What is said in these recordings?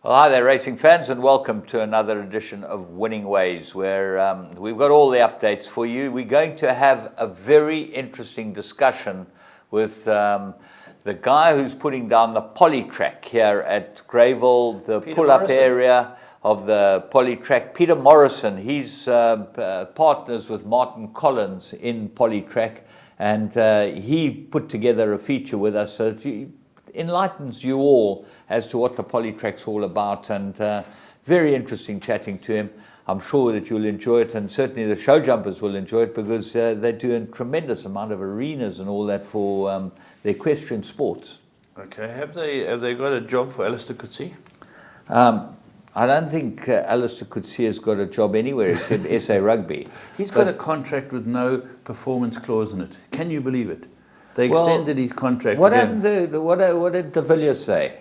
Well, hi there, racing fans, and welcome to another edition of Winning Ways, where we've got all the updates for you. We're going to have a very interesting discussion with the guy who's putting down the poly track here at Greyville, the pull-up area of the poly track. Peter Morrison, he's partners with Martin Collins in poly track, and he put together a feature with us so enlightens you all as to what the poly track's all about, and very interesting chatting to him. I'm sure that you'll enjoy it, and certainly the show jumpers will enjoy it, because they do a tremendous amount of arenas and all that for the equestrian sports. Okay, have they got a job for Alistair Coetzee? I don't think Alistair Coetzee has got a job anywhere except SA Rugby. He's got a contract with no performance clause in it. Can you believe it? They extended his contract again. What did de Villiers say?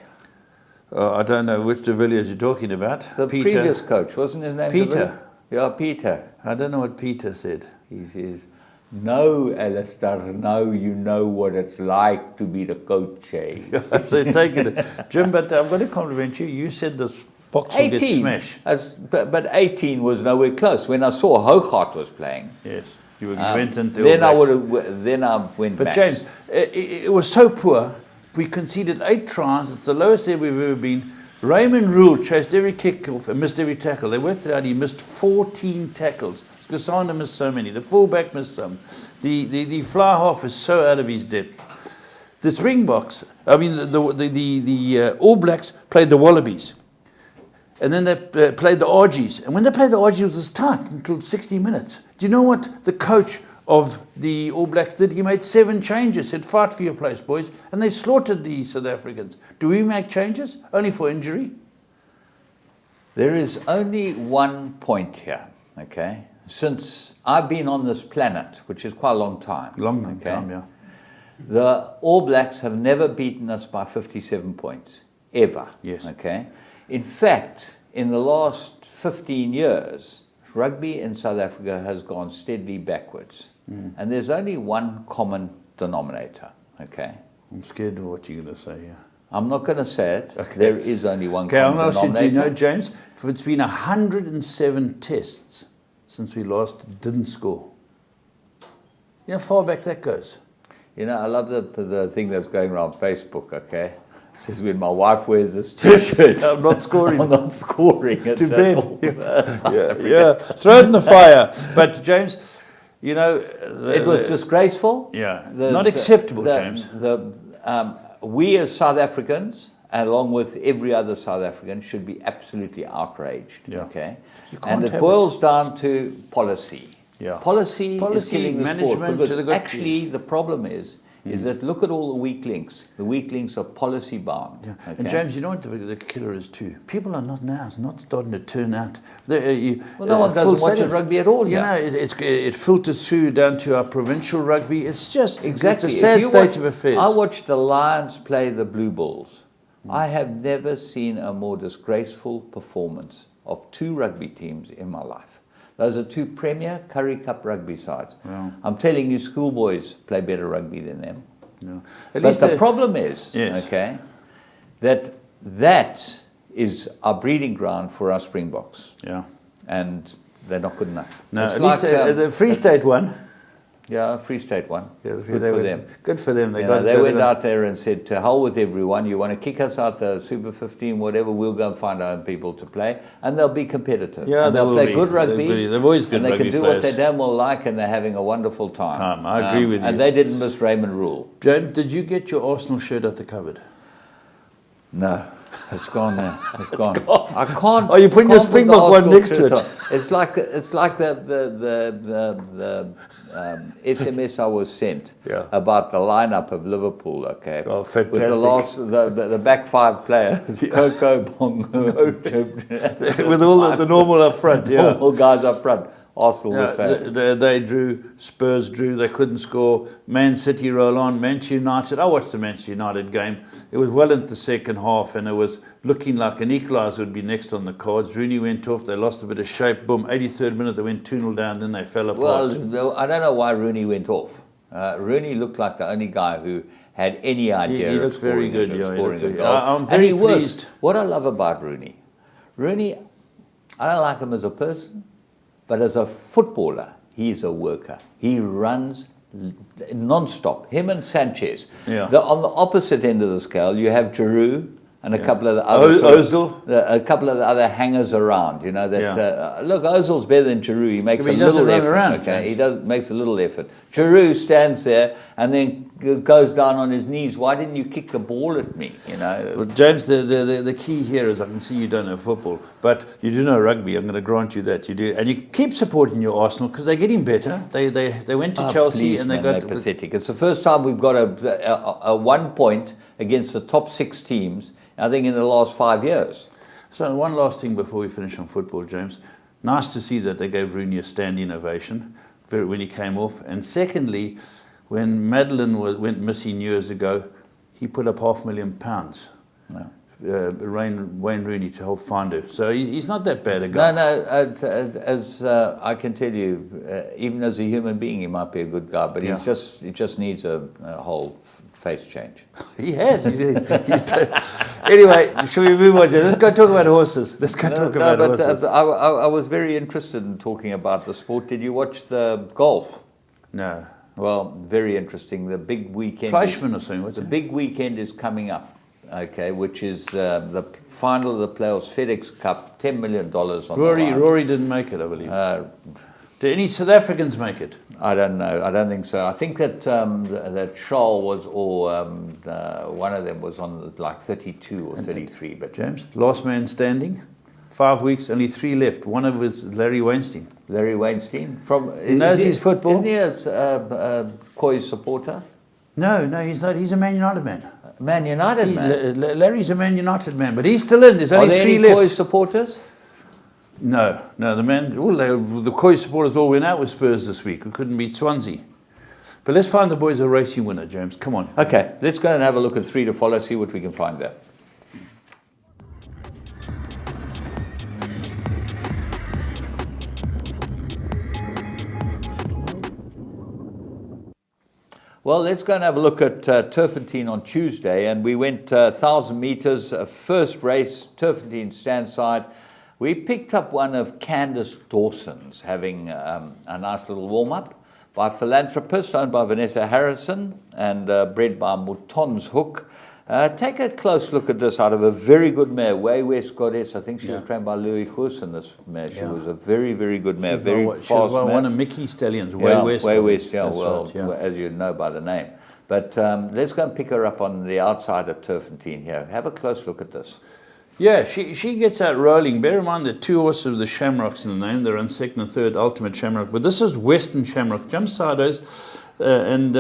I don't know which de Villiers you're talking about. The Peter. Previous coach, wasn't his name Peter. Yeah, Peter. I don't know what Peter said. He says, "No, Alistair, no, you know what it's like to be the coach." So take it. Jim, but I'm going to compliment you. You said this box will get smashed. But 18 was nowhere close. When I saw Hogart was playing. Yes. You went into then I went But back. James, it was so poor. We conceded 8 tries. It's the lowest there we've ever been. Raymond Rule chased every kick off and missed every tackle. They worked it out. He missed 14 tackles. Gasanda missed so many. The fullback missed some. The fly half is so out of his depth. The Springboks, the All Blacks played the Wallabies. And then they played the Argies. And when they played the Argies, it was tight until 60 minutes. Do you know what the coach of the All Blacks did? He made 7 changes, said, "Fight for your place, boys." And they slaughtered the South Africans. Do we make changes? Only for injury? There is only one point here, okay? Since I've been on this planet, which is quite a long time. Long time, yeah. The All Blacks have never beaten us by 57 points, ever. Yes. Okay? In fact, in the last 15 years, rugby in South Africa has gone steadily backwards. And there's only one common denominator, okay? I'm scared of what you're going to say here. I'm not going to say it. Okay. There is only one Okay, I'm common going to denominator. say, do you know, James, it's been 107 tests since we last didn't score. You know how far back that goes? You know, I love the thing that's going around Facebook, okay? It says, when my wife wears this t-shirt, I'm not scoring. I'm not scoring. It's To bed. Yeah. Throw it in the fire. But, James, you know... It was disgraceful. Yeah, not acceptable, James. We as South Africans, along with every other South African, should be absolutely outraged, okay? And it boils down to policy. Yeah. Policy is killing the sport, management, because actually the problem is that look at all the weak links. The weak links are policy bound. Yeah. Okay? And James, you know what the killer is too? People are not starting to turn out. No one doesn't watch rugby at all. You know, it filters through down to our provincial rugby. It's just exactly. It's a sad state of affairs. I watched the Lions play the Blue Bulls. I have never seen a more disgraceful performance of 2 rugby teams in my life. Those are 2 premier Currie Cup rugby sides. Wow. I'm telling you, schoolboys play better rugby than them. Yeah. But the problem is, yes. okay, that is our breeding ground for our Springboks. Yeah. And they're not good enough. No, it's at like, least the Free State one. Yeah, Free State one. Yeah, good for them. Good for them. They went out there and said, to hell with everyone. You want to kick us out the Super 15, whatever, we'll go and find our own people to play. And they'll be competitive. Yeah, and they'll play good rugby. They've always good and they rugby can do players. what they damn well like, and they're having a wonderful time. I agree with you. And they didn't miss Raymond Rule. James, did you get your Arsenal shirt out the cupboard? No. It's gone now. It's gone. I can't. Oh, you're putting your Springbok one next to it. It's like the SMS I was sent about the lineup of Liverpool. Okay. Oh, fantastic. With the back 5 players, Coco, Bongo, with all the normal up front. Yeah. Normal guys up front. Arsenal was saying. They drew, Spurs drew, they couldn't score. Man City roll on, Manchester United. I watched the Manchester United game. It was well into the second half, and it was looking like an equaliser would be next on the cards. Rooney went off, they lost a bit of shape. Boom, 83rd minute, they went 2-0 down, then they fell apart. Well, I don't know why Rooney went off. Rooney looked like the only guy who had any idea. He looks very good. Scoring a goal. I'm very pleased. What I love about Rooney, I don't like him as a person, but as a footballer, he's a worker. He runs non-stop. Him and Sanchez. Yeah. On the opposite end of the scale, you have Giroud and a couple of the other a couple of the other hangers around. You know that. Look, Ozil's better than Giroud. He makes a little effort. Makes a little effort. Giroud stands there and then goes down on his knees. Why didn't you kick the ball at me? You know. Well, James, the key here is I can see you don't know football, but you do know rugby. I'm going to grant you that you do, and you keep supporting your Arsenal because they're getting better. They went to Chelsea and they're pathetic. It's the first time we've got a 1 point against the top 6 teams, I think, in the last 5 years. So one last thing before we finish on football, James. Nice to see that they gave Rooney a standing ovation when he came off. And secondly, when Madeline went missing years ago, he put up £500,000. Wayne Rooney to help find her. So he's not that bad a guy. No, as I can tell you, even as a human being, he might be a good guy, but he just needs a whole face change. He has. Anyway, shall we move on? Let's go talk about horses. Horses. I was very interested in talking about the sport. Did you watch the golf? No. Well, very interesting. The big weekend. Fleischmann or something. The big weekend is coming up. Okay, which is the final of the playoffs, FedEx Cup, $10 million on Rory didn't make it, I believe. Did any South Africans make it? I don't know. I don't think so. I think that that Charles was, or one of them was on like 32 or 33. But James, last man standing, 5 weeks, only 3 left. One of us, Larry Weinstein. Larry Weinstein he knows his football. Isn't he a Coy's supporter? No, he's not. He's a Man United man. Man United man. Larry's a Man United man, but he's still in. There's only 3 left. Are there any Coy's supporters? No. The Coy supporters all went out with Spurs this week. We couldn't beat Swansea. But let's find the boys a racing winner, James. Come on. Okay, let's go and have a look at 3 to follow, see what we can find there. Well, let's go and have a look at Turfentine on Tuesday. And we went 1,000 meters, first race, Turfentine standside. We picked up one of Candace Dawson's, having a nice little warm-up by Philanthropist, owned by Vanessa Harrison and bred by Mouton's Hook. Take a close look at this out of a very good mare, Way West Goddess. I think she was trained by Louis Goos, this mare. She was a very, very good mare, fast mare. One of Mickey Stallions, Way West. Way West, as you know by the name. But let's go and pick her up on the outside of Turfentine here. Have a close look at this. Yeah, she gets out rolling. Bear in mind that 2 horses with the Shamrocks in the name. They're on 2nd and 3rd, Ultimate Shamrock. But this is Western Shamrock. Jumps sideways and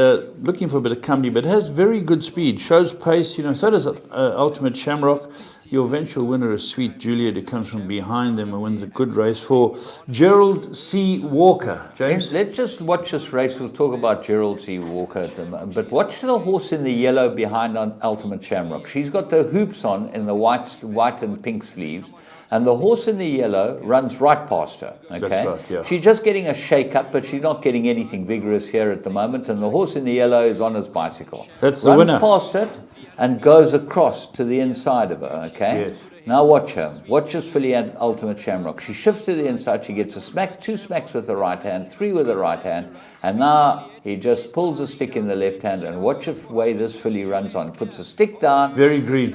looking for a bit of company, but has very good speed. Shows pace, so does Ultimate Shamrock. Your eventual winner is Sweet Juliet, who comes from behind them and wins a good race for Gerald C. Walker. James? Let's just watch this race. We'll talk about Gerald C. Walker at the moment. But watch the horse in the yellow behind on Ultimate Shamrock. She's got the hoops on in the white and pink sleeves. And the horse in the yellow runs right past her. Okay? That's right, yeah. She's just getting a shake-up, but she's not getting anything vigorous here at the moment. And the horse in the yellow is on his bicycle. That's the winner. Runs past it and goes across to the inside of her, okay? Yes. Now watch her. Watch this filly and Ultimate Shamrock. She shifts to the inside. She gets a smack, 2 smacks with the right hand, 3 with the right hand. And now he just pulls a stick in the left hand. And watch the way this filly runs on. Puts a stick down. Very green.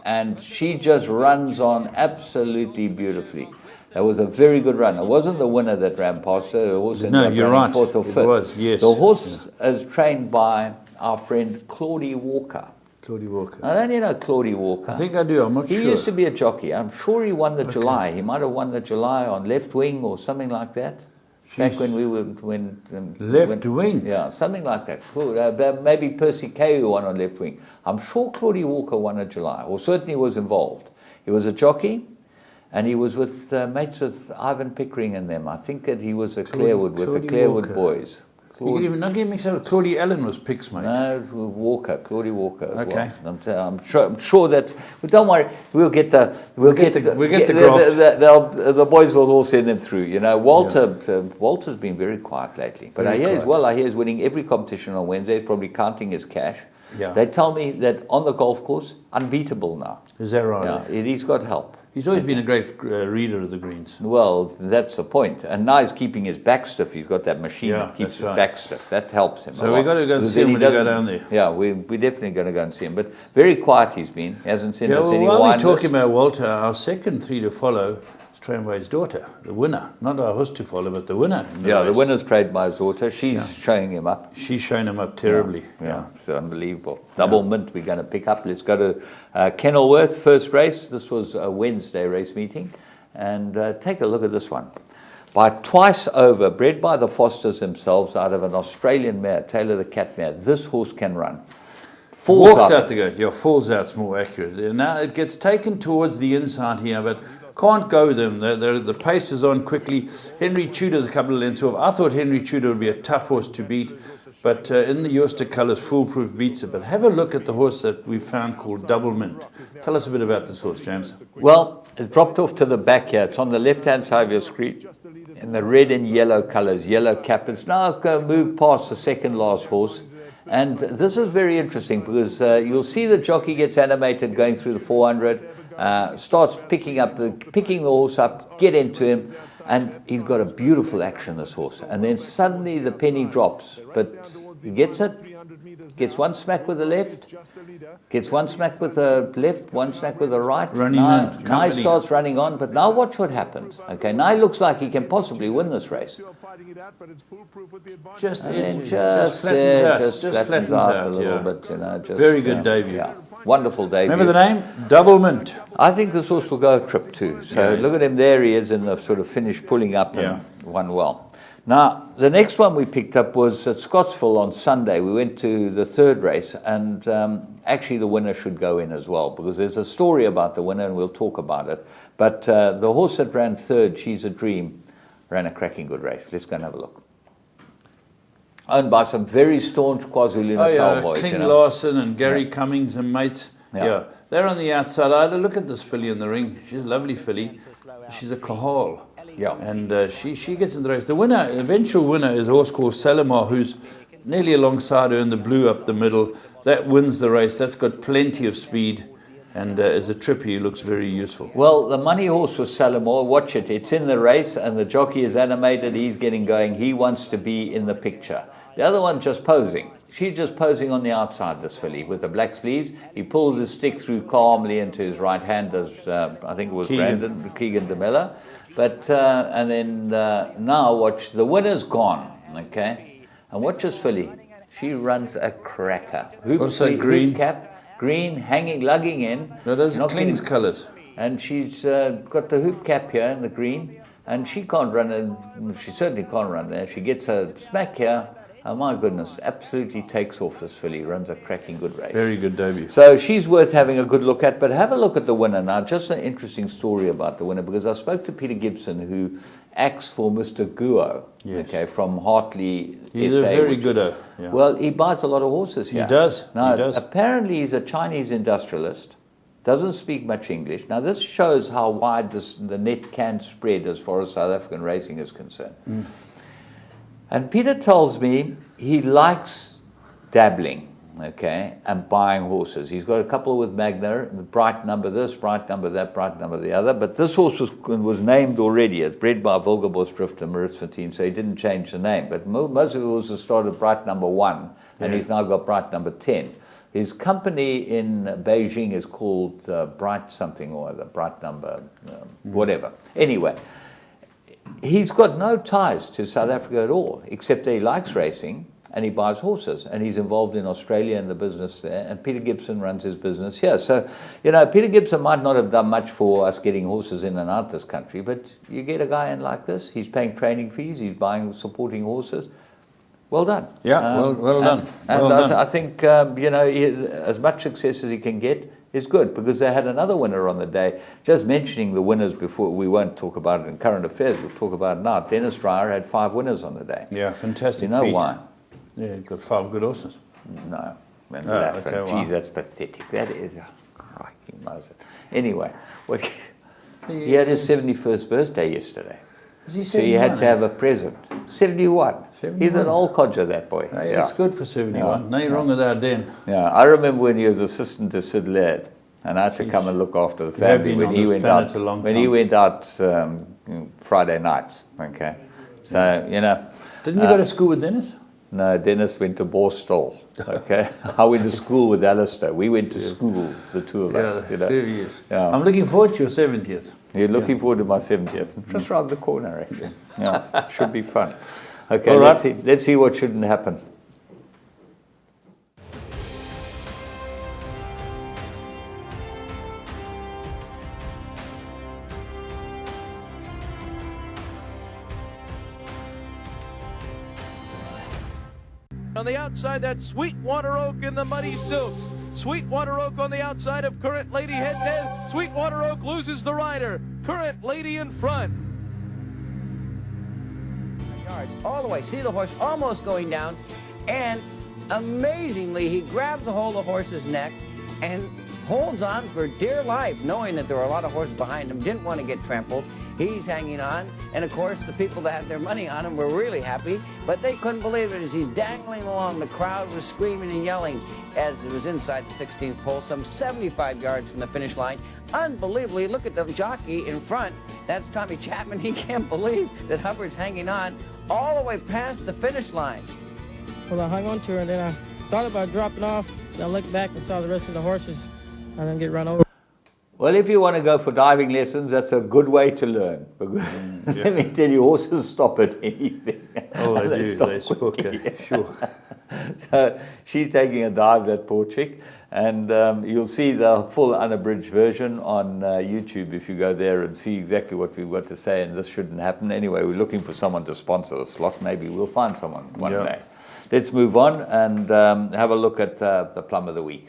And she just runs on absolutely beautifully. That was a very good run. It wasn't the winner that ran past her. The horse ended up running 4th or 5th. It was, yes. The horse is trained by our friend Claudie Walker. Claudie Walker. Now, don't you know Claudie Walker? I think I do. I'm not sure. He used to be a jockey. I'm sure he won the July. He might have won the July on Left Wing or something like that. Back when we were Left Wing. Yeah, something like that. Maybe Percy Kay who won on Left Wing. I'm sure Claudie Walker won a July, or certainly was involved. He was a jockey, and he was with mates with Ivan Pickering and them. I think that he was a Clarewood with the Clarewood boys. You can even not get mixed up with Claudie Allen was picks, mate. No, Claudie Walker as Okay. well. I'm sure that. But don't worry, we'll get the the boys will all send them through. You know, Walter's been very quiet lately, but I hear he's winning every competition on Wednesdays, probably counting his cash. Yeah. They tell me that on the golf course, unbeatable now. Is that right? Yeah, he's got help. He's always been a great reader of the greens. Well, that's the point. And now he's keeping his back stiff. He's got that machine that keeps his back stiff. That helps him. So we've got to go and see him when we go down there. Yeah, we're definitely going to go and see him. But very quiet he's been. He hasn't sent us any while wine. we're talking about Walter, our second 3 to follow is trained by his daughter, the winner. Not our horse to follow, but the winner. The winner's trained by his daughter. She's showing him up. She's showing him up terribly. Yeah, it's unbelievable. Double mint we're going to pick up. Let's go to Kenilworth, first race. This was a Wednesday race meeting. And take a look at this one. By twice over, bred by the Fosters themselves out of an Australian mare, Taylor the Cat mare. This horse can run. Walks out the gate. Yeah, falls out's more accurate. Now it gets taken towards the inside here, but can't go with them. The pace is on quickly. Henry Tudor's a couple of lengths off. I thought Henry Tudor would be a tough horse to beat, but in the Yorster colours, Foolproof beats it. But have a look at the horse that we found called Double Mint. Tell us a bit about this horse, James. Well, it dropped off to the back here. It's on the left-hand side of your screen in the red and yellow colours, yellow cap. It's now moved past the second last horse. And this is very interesting because you'll see the jockey gets animated going through the 400, starts picking the horse up, get into him, and he's got a beautiful action, this horse. And then suddenly the penny drops, but he gets it, gets one smack with the left, gets one smack with the left, one smack with the right. Now he starts running on, but now watch what happens. Okay, now he looks like he can possibly win this race. Just flattens out a little bit, you know. Very good debut. Yeah. Wonderful debut. Remember the name? Double Mint. I think this horse will go a trip too. So look at him, there he is in the sort of finish, pulling up and won well. Now, the next one we picked up was at Scottsville on Sunday. We went to the third race, and actually the winner should go in as well, because there's a story about the winner, and we'll talk about it. But the horse that ran third, She's a Dream, ran a cracking good race. Let's go and have a look. Owned by some very staunch KwaZulu-Natal boys. Kling Larson and Gary Cummings and mates. Yeah. They're on the outside. I had a look at this filly in the ring. She's a lovely filly. She's a Kahal. Yeah. And she gets in the race. The eventual winner is a horse called Salamar, who's nearly alongside her in the blue up the middle. That wins the race. That's got plenty of speed. And as a tripper, he looks very useful. Well, the money horse was Salamar. Watch it. It's in the race, and the jockey is animated. He's getting going. He wants to be in the picture. The other one just posing. She's just posing on the outside, this filly, with the black sleeves. He pulls his stick through calmly into his right hand, as I think it was Keegan de Miller. But, and then now watch, the winner's gone, okay? And watch this filly. She runs a cracker. Green cap, green, hanging, lugging in. No, those are Kling's colours. And she's got the hoop cap here in the green. And she can't run, she certainly can't run there. She gets a smack here. Oh my goodness, absolutely takes off this filly, runs a cracking good race. Very good debut. So she's worth having a good look at, but have a look at the winner now. Just an interesting story about the winner, because I spoke to Peter Gibson, who acts for Mr. Guo, okay, from Hartley, He's SA, a very good Well, he buys a lot of horses here. He does. Now, he does. Apparently he's a Chinese industrialist, doesn't speak much English. Now, this shows how wide the net can spread as far as South African racing is concerned. And Peter tells me he likes dabbling, okay, and buying horses. He's got a couple with Magna, the bright number this, bright number that, bright number the other. But this horse was named already. It's bred by Wilgerbos Drift and Maritz Fontaine, so he didn't change the name. But most of the horses started bright number 1, and he's now got bright number 10. His company in Beijing is called Bright something or other, bright number, whatever. Anyway. He's got no ties to South Africa at all, except that he likes racing and he buys horses, and he's involved in Australia and the business there, and Peter Gibson runs his business here. So, you know, Peter Gibson might not have done much for us getting horses in and out this country, but you get a guy in like this, he's paying training fees, he's buying, supporting horses. Well done. Yeah, well done. I think, you know, as much success as he can get is good, because they had another winner on the day. Just mentioning the winners before, we won't talk about it in current affairs, we'll talk about it now. Dennis Dreyer had 5 winners on the day. Yeah, fantastic. You know feat. why? Yeah, you've got 5 good horses. No. Man, okay, Geez, wow. that's pathetic. That is, crikey, Moses. Anyway, he had his 71st birthday yesterday. Is he So he had 71, to have a present. 71. 71. He's an old codger, that boy. Hey, that's good for 71. Yeah. Nothing wrong with our den. Yeah, I remember when he was assistant to Sid Laird, and I had to come and look after the You have family been when on he this went planet out. a long When he time. went out Friday nights. Okay, so you know. Didn't you go to school with Dennis? No, Dennis went to Borstal. Okay, I went to school with Alistair. We went to school, the two of us. You know? 3 years. Yeah. I'm looking forward to your 70th. You're looking forward to my 70th. Just round the corner, actually. Yeah, should be fun. Okay, All right. let's see what shouldn't happen. On the outside, that's Sweetwater Oak in the Muddy Silks. Sweetwater Oak on the outside of Current Lady head dead. Sweetwater Oak loses the rider. Current Lady in front. Yards all the way. See the horse almost going down, and amazingly, he grabs a hold of the horse's neck and holds on for dear life, knowing that there were a lot of horses behind him, didn't want to get trampled. He's hanging on, and of course, the people that had their money on him were really happy, but they couldn't believe it as he's dangling along. The crowd was screaming and yelling as it was inside the 16th pole, some 75 yards from the finish line. Unbelievably, look at the jockey in front. That's Tommy Chapman. He can't believe that Hubbard's hanging on all the way past the finish line. Well, I hung on to her, and then I thought about dropping off. Then I looked back and saw the rest of the horses, and then get run over. Well, if you want to go for diving lessons, that's a good way to learn. Let me tell you, horses stop at anything. Oh, they do. stop They spook it. Sure. So she's taking a dive, that poor chick. And you'll see the full unabridged version on YouTube if you go there and see exactly what we've got to say. And this shouldn't happen. Anyway, we're looking for someone to sponsor the slot. Maybe we'll find someone one day. Let's move on and have a look at the plum of the week.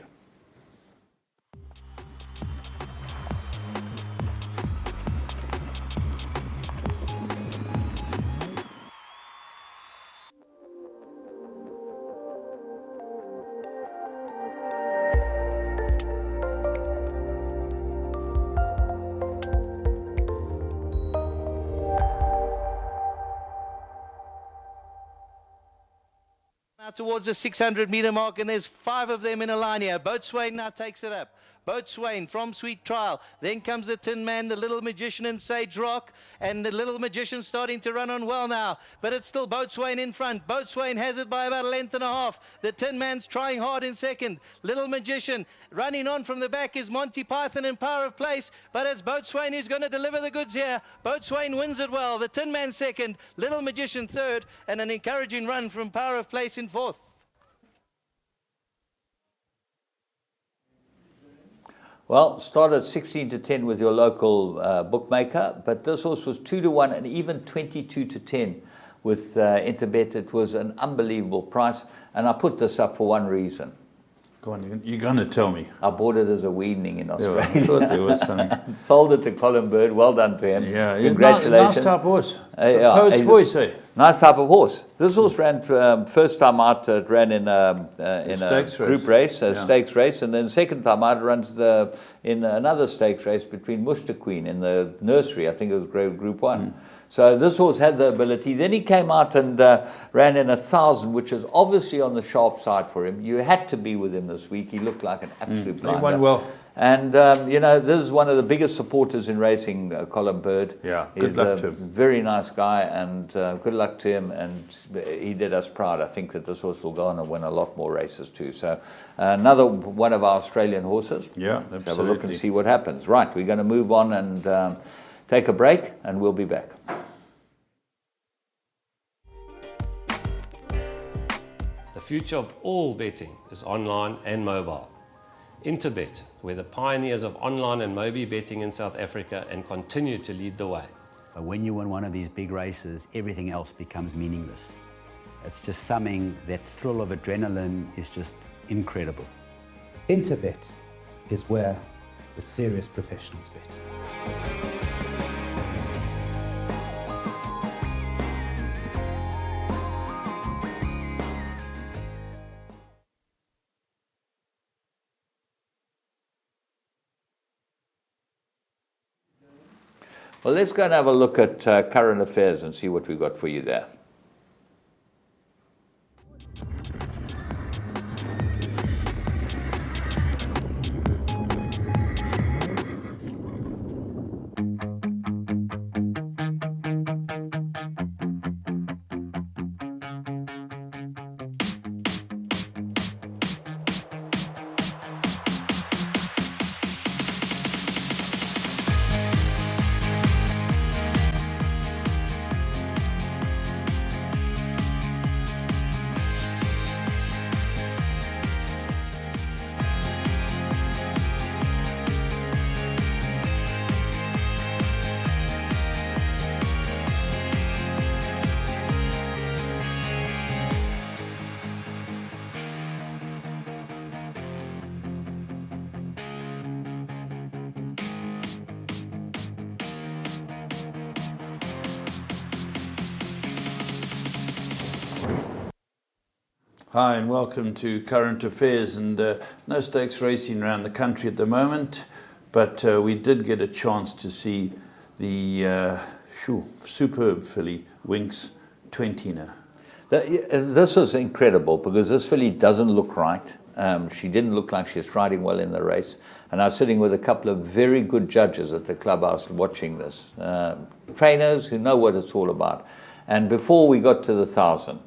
Now towards the 600-meter mark, and there's 5 of them in a line here. Boatswain now takes it up. Boatswain from Sweet Trial. Then comes the Tin Man, the Little Magician, and Sage Rock. And the Little Magician starting to run on well now. But it's still Boatswain in front. Boatswain has it by about a length and a half. The Tin Man's trying hard in second. Little Magician running on from the back is Monty Python and Power of Place. But it's Boatswain who's going to deliver the goods here. Boatswain wins it well. The Tin Man second. Little Magician third. And an encouraging run from Power of Place in fourth. Well, start at 16-10 with your local bookmaker, but this horse was 2-1 and even 22-10 with Interbet. It was an unbelievable price, and I put this up for one reason. Go on, you're going to tell me. I bought it as a weaning in Yeah, Australia. I thought there was something. Sold it to Colin Bird. Well done to him. Yeah, Congratulations. Nice type horse. Yeah, Poet's voice, eh? Nice type of horse. This horse ran first time out. It ran in a Stakes group race, stakes race, and then second time out it runs in another stakes race between Muster Queen in the nursery. I think it was Group 1. So this horse had the ability. Then he came out and ran in 1,000, which is obviously on the sharp side for him. You had to be with him this week. He looked like an absolute blinder. He won well. And, this is one of the biggest supporters in racing, Colin Bird. Yeah, good luck to him. Very nice guy, and good luck to him. And he did us proud. I think that this horse will go on and win a lot more races too. So another one of our Australian horses. Yeah, absolutely. Let's have a look and see what happens. Right, we're going to move on and take a break, and we'll be back. The future of all betting is online and mobile. Interbet, we're the pioneers of online and mobile betting in South Africa and continue to lead the way. But when you win one of these big races, everything else becomes meaningless. It's just something, that thrill of adrenaline is just incredible. Interbet is where the serious professionals bet. Well, let's go and have a look at current affairs and see what we've got for you there. Hi and welcome to Current Affairs, and no stakes racing around the country at the moment, but we did get a chance to see the superb filly Winx 20 now. This was incredible because this filly doesn't look right. She didn't look like she was riding well in the race, and I was sitting with a couple of very good judges at the clubhouse watching this, trainers who know what it's all about. And before we got to the 1,000,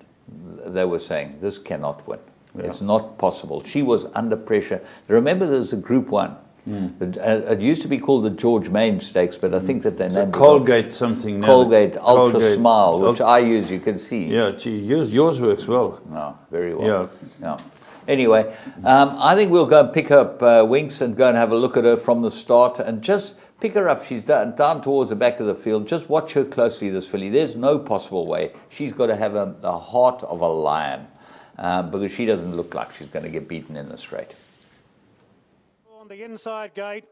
they were saying, this cannot win. Yeah. It's not possible. She was under pressure. Remember, there's a Group 1. It used to be called the George Main Stakes, but I think that they named Colgate something now. Colgate Ultra Smile, which I use, you can see. Yeah, gee, yours works well. No, very well. Yeah. Anyway, I think we'll go and pick up Winx and go and have a look at her from the start and just pick her up. She's down towards the back of the field. Just watch her closely, this filly. There's no possible way. She's got to have the heart of a lion because she doesn't look like she's going to get beaten in the straight. On the inside gate,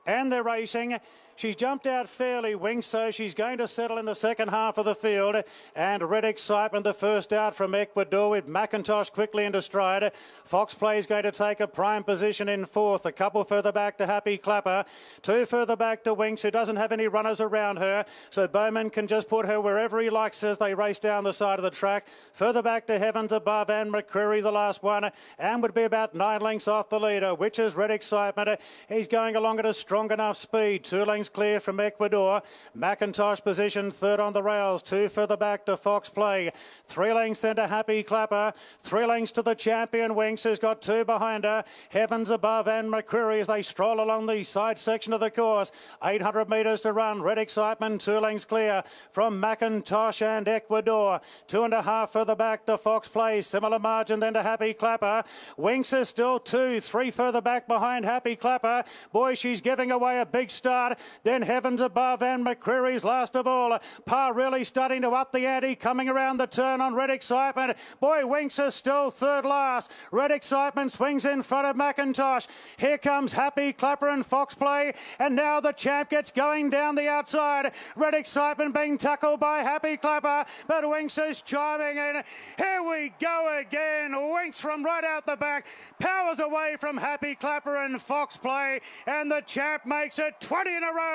and they're racing. She's jumped out fairly, Winx, so she's going to settle in the second half of the field. And Red Excitement, the first out from Ecuador, with McIntosh quickly into stride. Fox Play is going to take a prime position in fourth. A couple further back to Happy Clapper. Two further back to Winx, who doesn't have any runners around her. So Bowman can just put her wherever he likes as they race down the side of the track. Further back to Heavens Above, and McCreary, the last one. And would be about 9 lengths off the leader, which is Red Excitement. He's going along at a strong enough speed. 2 lengths clear from Ecuador. McIntosh position third on the rails. 2 further back to Fox Play. 3 lengths then to Happy Clapper. 3 lengths to the champion Winx, who's got 2 behind her. Heavens Above and McCreary as they stroll along the side section of the course. 800 metres to run. Red Excitement 2 lengths clear from McIntosh and Ecuador. 2.5 further back to Fox Play. Similar margin then to Happy Clapper. Winx is still 2. 3 further back behind Happy Clapper. Boy, she's giving away a big start. Then Heavens Above and McCreary's last of all. Par really starting to up the ante, coming around the turn on Red Excitement. Boy, Winx is still third last. Red Excitement swings in front of McIntosh. Here comes Happy Clapper and Fox Play, and now the champ gets going down the outside. Red Excitement being tackled by Happy Clapper, but Winx is chiming in. Here we go again. Winx from right out the back powers away from Happy Clapper and Fox Play, and the champ makes it 20 in a row.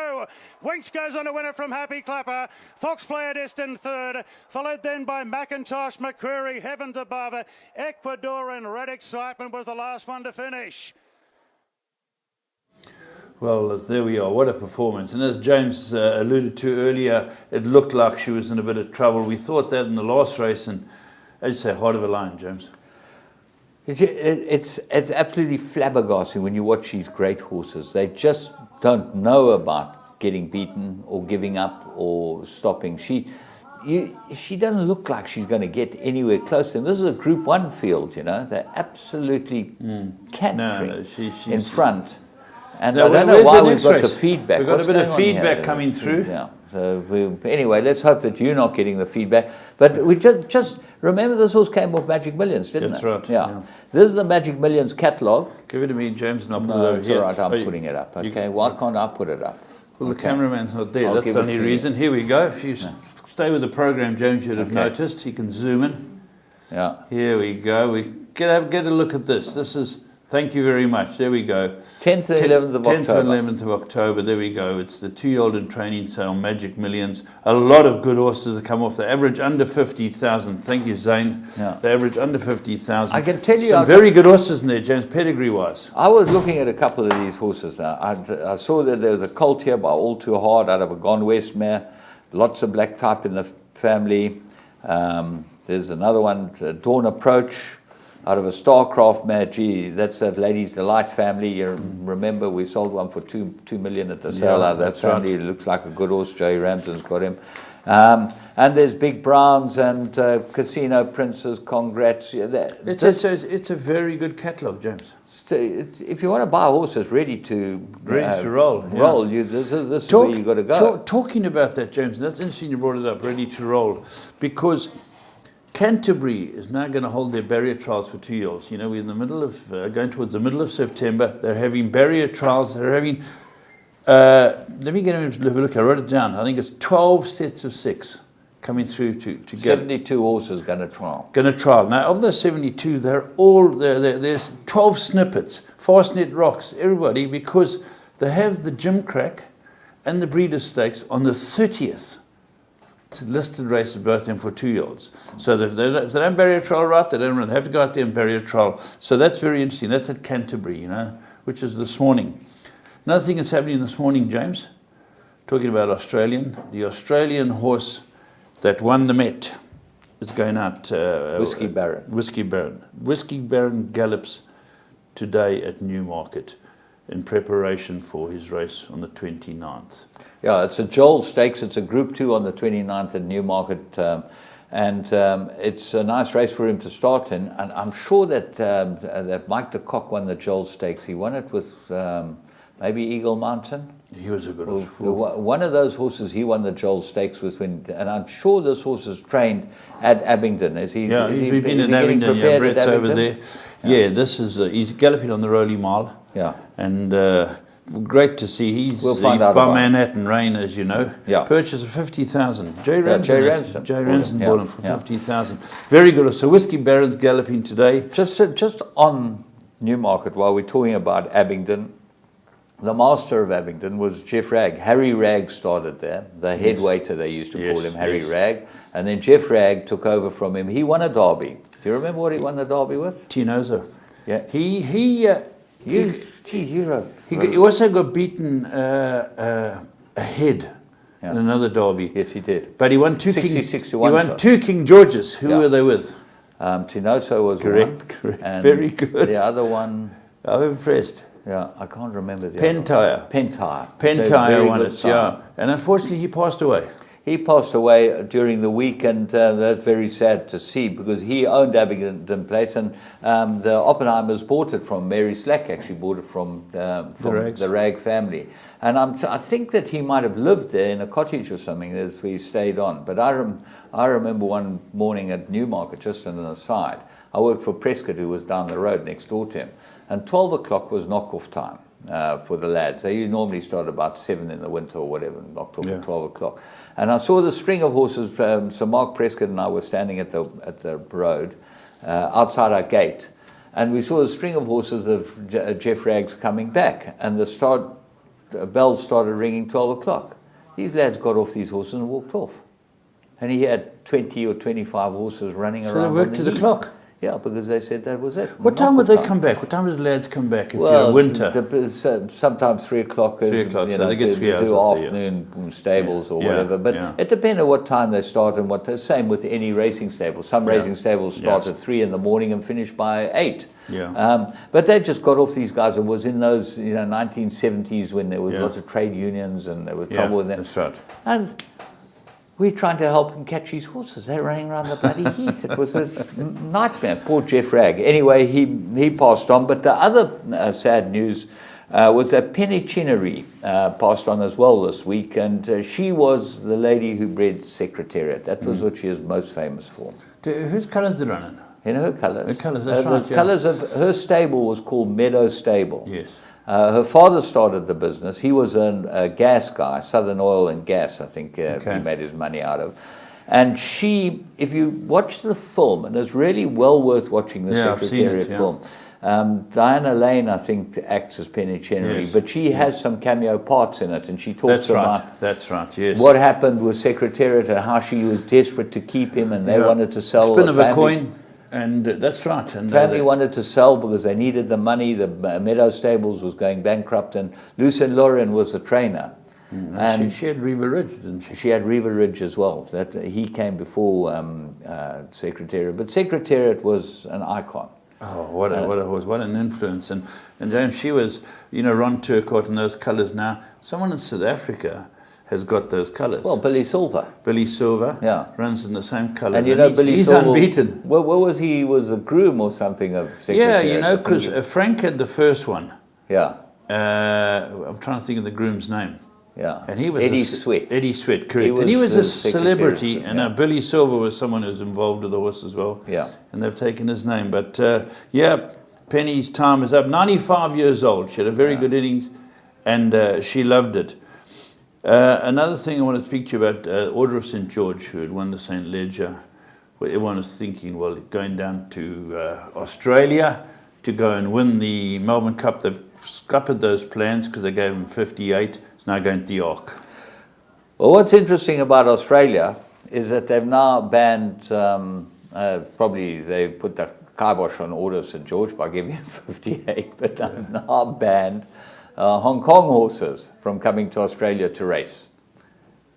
Winx goes on to win it from Happy Clapper. Fox Play a distant third, followed then by McIntosh, McCreary, Heavens Above. Ecuador and Red Excitement was the last one to finish. Well, there we are. What a performance. And as James alluded to earlier, it looked like she was in a bit of trouble. We thought that in the last race, and as you say, heart of a lion, James. It's absolutely flabbergasting when you watch these great horses. They just don't know about getting beaten or giving up or stopping. She doesn't look like she's going to get anywhere close to them. This is a Group 1 field, you know. They're absolutely cantering in front. And I don't know why we've got the feedback. We've got a bit of feedback coming through. Yeah. So anyway, let's hope that you're not getting the feedback. But we just remember this horse came off Magic Millions, didn't it? That's right. Yeah. This is the Magic Millions catalogue. Give it to me, James, and I'll put it No, over it's here. all right. I'm putting it up. Okay. Why can't I put it up? Well, the cameraman's not there. I'll That's give the it only to you. reason. Here we go. If you stay with the program, James, you'd have noticed. You can zoom in. Yeah. Here we go. We get a look at this. This is Thank you very much. There we go. 10th and 11th of 10th October. and 11th of October. There we go. It's the 2-year-old in training sale, Magic Millions. A lot of good horses have come off. The average under 50,000. Thank you, Zane. Yeah. The average under 50,000. I can tell you, some very good horses in there, James, pedigree-wise. I was looking at a couple of these horses now. I saw that there was a colt here by All Too Hard out of a Gone West mare. Lots of black type in the family. There's another one, Dawn Approach, out of a Starcraft mare. Gee, that's that Ladies Delight family. You remember we sold one for $2 million at the sale out of that family. Right. It looks like a good horse. Joey Ramsden's got him. And there's Big Browns and Casino Princes. Congrats. Yeah, it's a very good catalogue, James. If you want to buy horses ready to roll, this is where you got to go. Talking about that, James, that's interesting you brought it up, ready to roll, because Canterbury is now going to hold their barrier trials for 2 years. You know, we're in the middle of, going towards the middle of September. They're having barrier trials. They're having, let me get a look. I wrote it down. I think it's 12 sets of 6 coming through to get 72 horses going to trial. Now, of those 72, there's 12 snippets, Fastnet Rocks, everybody, because they have the Gym Crack and the Breeders' Stakes on the 30th. Listed races, both of them for 2-year-olds. So if they don't barrier trial right, they don't have to go out there and barrier trial. So that's very interesting. That's at Canterbury, you know, which is this morning. Another thing that's happening this morning, James, talking about Australian, the Australian horse that won the Met is going out. Whiskey Baron. Whiskey Baron. Whiskey Baron gallops today at Newmarket in preparation for his race on the 29th. Yeah, it's a Joel Stakes. It's a Group 2 on the 29th at Newmarket. And it's a nice race for him to start in. And I'm sure that Mike de Kock won the Joel Stakes. He won it with maybe Eagle Mountain. He was a good horse. One of those horses he won the Joel Stakes with. And I'm sure this horse is trained at Abingdon. Is he? Yeah, is he's he been in Abingdon. Yeah, Brett's over there. Yeah, this is he's galloping on the Rolly Mile. Yeah, and great to see. He's find out by Manhattan Rain, as you know. Yeah, purchase of 50,000. Jay Ramsden bought him for 50,000. Very good. So Whiskey Baron's galloping today. Just on Newmarket, while we're talking about Abingdon, the master of Abingdon was Jeff Ragg. Harry Ragg started there, the head waiter they used to call him, Harry Ragg. And then Jeff Ragg took over from him. He won a derby. Do you remember what he won the derby with? Tinozo. Yeah. He also got beaten ahead in another derby. Yes, he did. But he won two 66 to 1 He won 2 King Georges. Who were they with? Tinozo was correct. And very good. The other one, I'm impressed. Yeah, I can't remember the Pentire. Pentire won it, yeah. And unfortunately, he passed away. He passed away during the week, and that's very sad to see because he owned Abingdon Place, and the Oppenheimers bought it from Mary Slack. Actually, bought it from the Ragg family, and I think that he might have lived there in a cottage or something. That's where he stayed on. But I remember one morning at Newmarket, just on an aside, I worked for Prescott, who was down the road next door to him, and 12 o'clock was knock-off time. For the lads. They normally start about 7 in the winter or whatever, and knocked off at 12 o'clock. And I saw the string of horses. So Mark Prescott and I were standing at the road outside our gate, and we saw the string of horses of Jeff Ragg's coming back, and the bells started ringing 12 o'clock. These lads got off these horses and walked off, and he had 20 or 25 horses running around. So they worked to the clock. Yeah, because they said that was it. What time would they come back? What time would the lads come back if you're in winter? Sometimes 3 o'clock. 3 o'clock, so they get 3 hours. Do afternoon stables or whatever. But it depends on what time they start and what. Same with any racing stable. Some racing stables start at 3 in the morning and finish by 8. Yeah. But they just got off these guys. It was in those 1970s when there was lots of trade unions and there was trouble with them. That's right. And we're trying to help him catch his horses. They're running around the bloody heath. It was a nightmare. Poor Jeff Ragg. Anyway, he passed on. But the other sad news was that Penny Chinnery passed on as well this week. And she was the lady who bred Secretariat. That was what she was most famous for. Whose colours did run in? In her colours. Her colours, that's right. The colours of her stable was called Meadow Stable. Yes. Her father started the business. He was a gas guy, Southern Oil and Gas, I think he made his money out of. And she, if you watch the film, and it's really well worth watching the Secretariat film, Diana Lane, I think, acts as Penny Chenery, Yes, but she has some cameo parts in it, and she talks about That's right. Yes. what happened with Secretariat and how she was desperate to keep him, and they wanted to sell. Spin of a coin, and that's right. And family wanted to sell because they needed the money. The Meadow Stables was going bankrupt, and Lucien Lauren was the trainer. And she had Riva Ridge, didn't she? She had Riva Ridge as well. That he came before Secretariat, but Secretariat was an icon. Oh, what an influence. And James, she was, Ron Turcotte and those colours now. Someone in South Africa has got those colours. Well, Billy Silver. Billy Silver, yeah, runs in the same colours. And he's Silver, unbeaten. What was he? He was a groom or something of Secretariat. Yeah, because Frank had the first one. Yeah. I'm trying to think of the groom's name. Yeah. And he was Eddie Sweat. Eddie Sweat, correct. And he was a celebrity, and Billy Silver was someone who was involved with the horse as well. Yeah. And they've taken his name. But Penny's time is up. 95 years old. She had a very good innings, and she loved it. Another thing I want to speak to you about, Order of St. George, who had won the St. Leger, where everyone was thinking, well, going down to Australia to go and win the Melbourne Cup. They've scuppered those plans because they gave him 58. It's now going to the Arc. Well, what's interesting about Australia is that they've now banned, probably they put the kibosh on Order of St. George by giving him 58, but they've now banned Hong Kong horses from coming to Australia to race.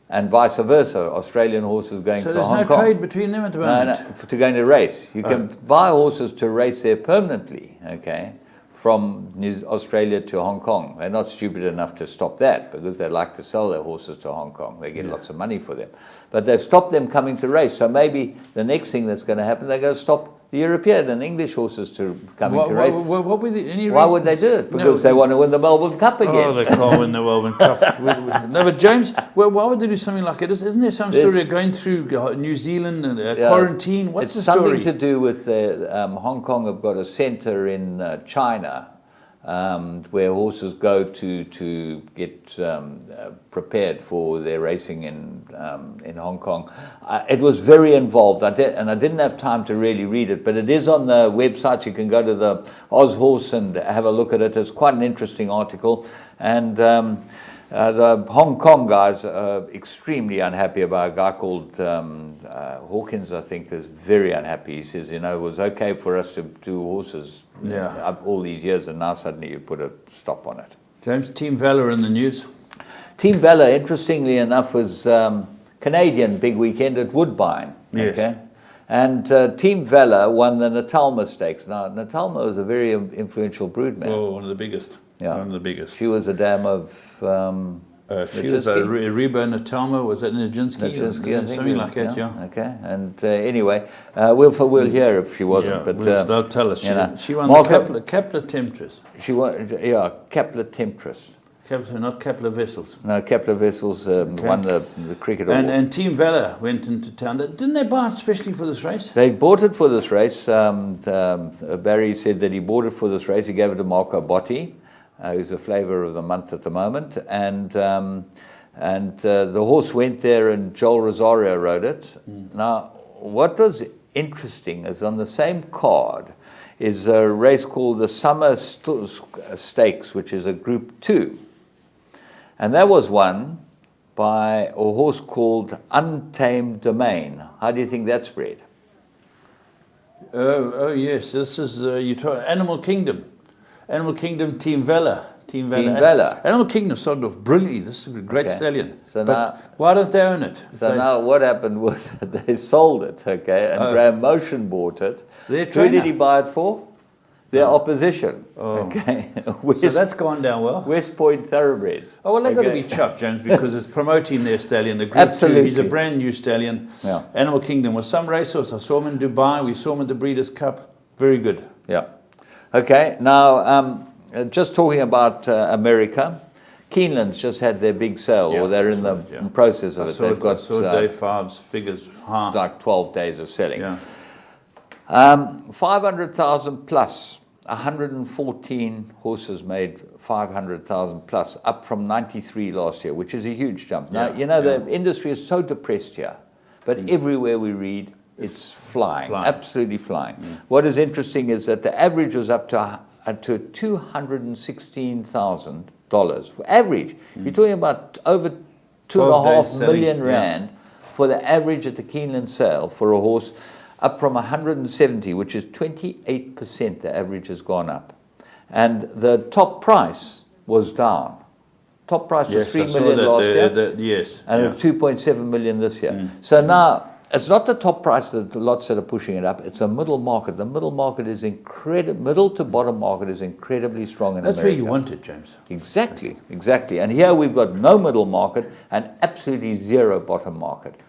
And vice versa, Australian horses going to Hong Kong. So there's no trade between them at the moment? No, to going to race. You can buy horses to race there permanently, okay, from Australia to Hong Kong. They're not stupid enough to stop that because they like to sell their horses to Hong Kong. They get lots of money for them. But they've stopped them coming to race. So maybe the next thing that's going to happen, they're going to stop the European and English horses to coming to race. What were any Why would they do it? Because they want to win the Melbourne Cup again. Oh, they can't win the Melbourne Cup. No, but James, why would they do something like it? Isn't there some story of going through New Zealand and quarantine? What's the story? It's something to do with Hong Kong have got a centre in China where horses go to get prepared for their racing in Hong Kong. It was very involved. I didn't have time to really read it, but it is on the website. You can go to the Oz Horse and have a look at it. It's quite an interesting article. And the Hong Kong guys are extremely unhappy about a guy called Hawkins, I think, is very unhappy. He says, it was okay for us to do horses up all these years, and now suddenly you put a stop on it. James, Team Valor in the news? Team Valor, interestingly enough, was Canadian big weekend at Woodbine. Yes. Okay? And Team Valor won the Natalma Stakes. Now, Natalma was a very influential broodmare. Oh, one of the biggest. Yeah. One of the biggest. She was a dam of... she was a Reba Natalma, was that Nijinsky? Something like that, yeah. Okay, and anyway, we'll hear if she wasn't. Yeah, but they'll tell us. She won the Kepler Temptress. She won, Kepler Temptress. Not Kepler Vessels. No, Kepler Vessels won the cricket award. And Team Valor went into town. Didn't they buy it especially for this race? They bought it for this race. Barry said that he bought it for this race. He gave it to Marco Botti, who's the flavour of the month at the moment. And the horse went there, and Joel Rosario rode it. Now, what was interesting is on the same card is a race called the Summer Stakes, which is a Group 2. And that was won by a horse called Untamed Domain. How do you think that's bred? Oh yes, this is Animal Kingdom. Animal Kingdom, Team Valor. Team Valor. Animal Kingdom started off brilliantly. This is a great stallion. So but now, why don't they own it? Now what happened was that they sold it, okay, and Graham Motion bought it. Who did he buy it for? Their opposition. Okay. So that's gone down well. West Point Thoroughbreds. Oh, well, they've got to be chuffed, James, because it's promoting their stallion. The Group Absolutely. 2, he's a brand new stallion. Yeah. Animal Kingdom was some racehorse. I saw him in Dubai. We saw him at the Breeders' Cup. Very good. Yeah. Okay. Now, just talking about America, Keeneland's just had their big sale, or they're in the process of it. They've got day 5's figures high. Like 12 days of selling. Yeah. 500,000 plus. 114 horses made 500,000 plus, up from 93 last year, which is a huge jump. Now, the industry is so depressed here, but everywhere we read, it's flying, absolutely flying. What is interesting is that the average was up to $216,000 for average. You're talking about over 2.5 million rand for the average at the Keeneland sale for a horse, up from 170, which is 28%. The average has gone up, and the top price was down. Top price was 3 million last year, and 2.7 million this year. So now it's not the top price that the lots that are pushing it up. It's a middle market. The middle market is incredible. Middle to bottom market is incredibly strong in America. That's where you want it, James. Exactly, exactly. And here we've got no middle market and absolutely zero bottom market.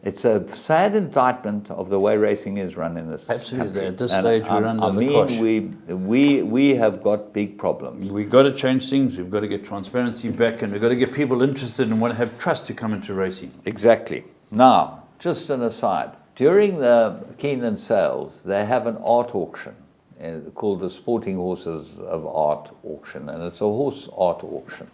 It's a sad indictment of the way racing is run in this Absolutely. country. At this stage, we're under the cosh. We have got big problems. We've got to change things. We've got to get transparency back, and we've got to get people interested and want to have trust to come into racing. Exactly. Now, just an aside. During the Keeneland sales, they have an art auction called the Sporting Horses of Art auction, and it's a horse art auction.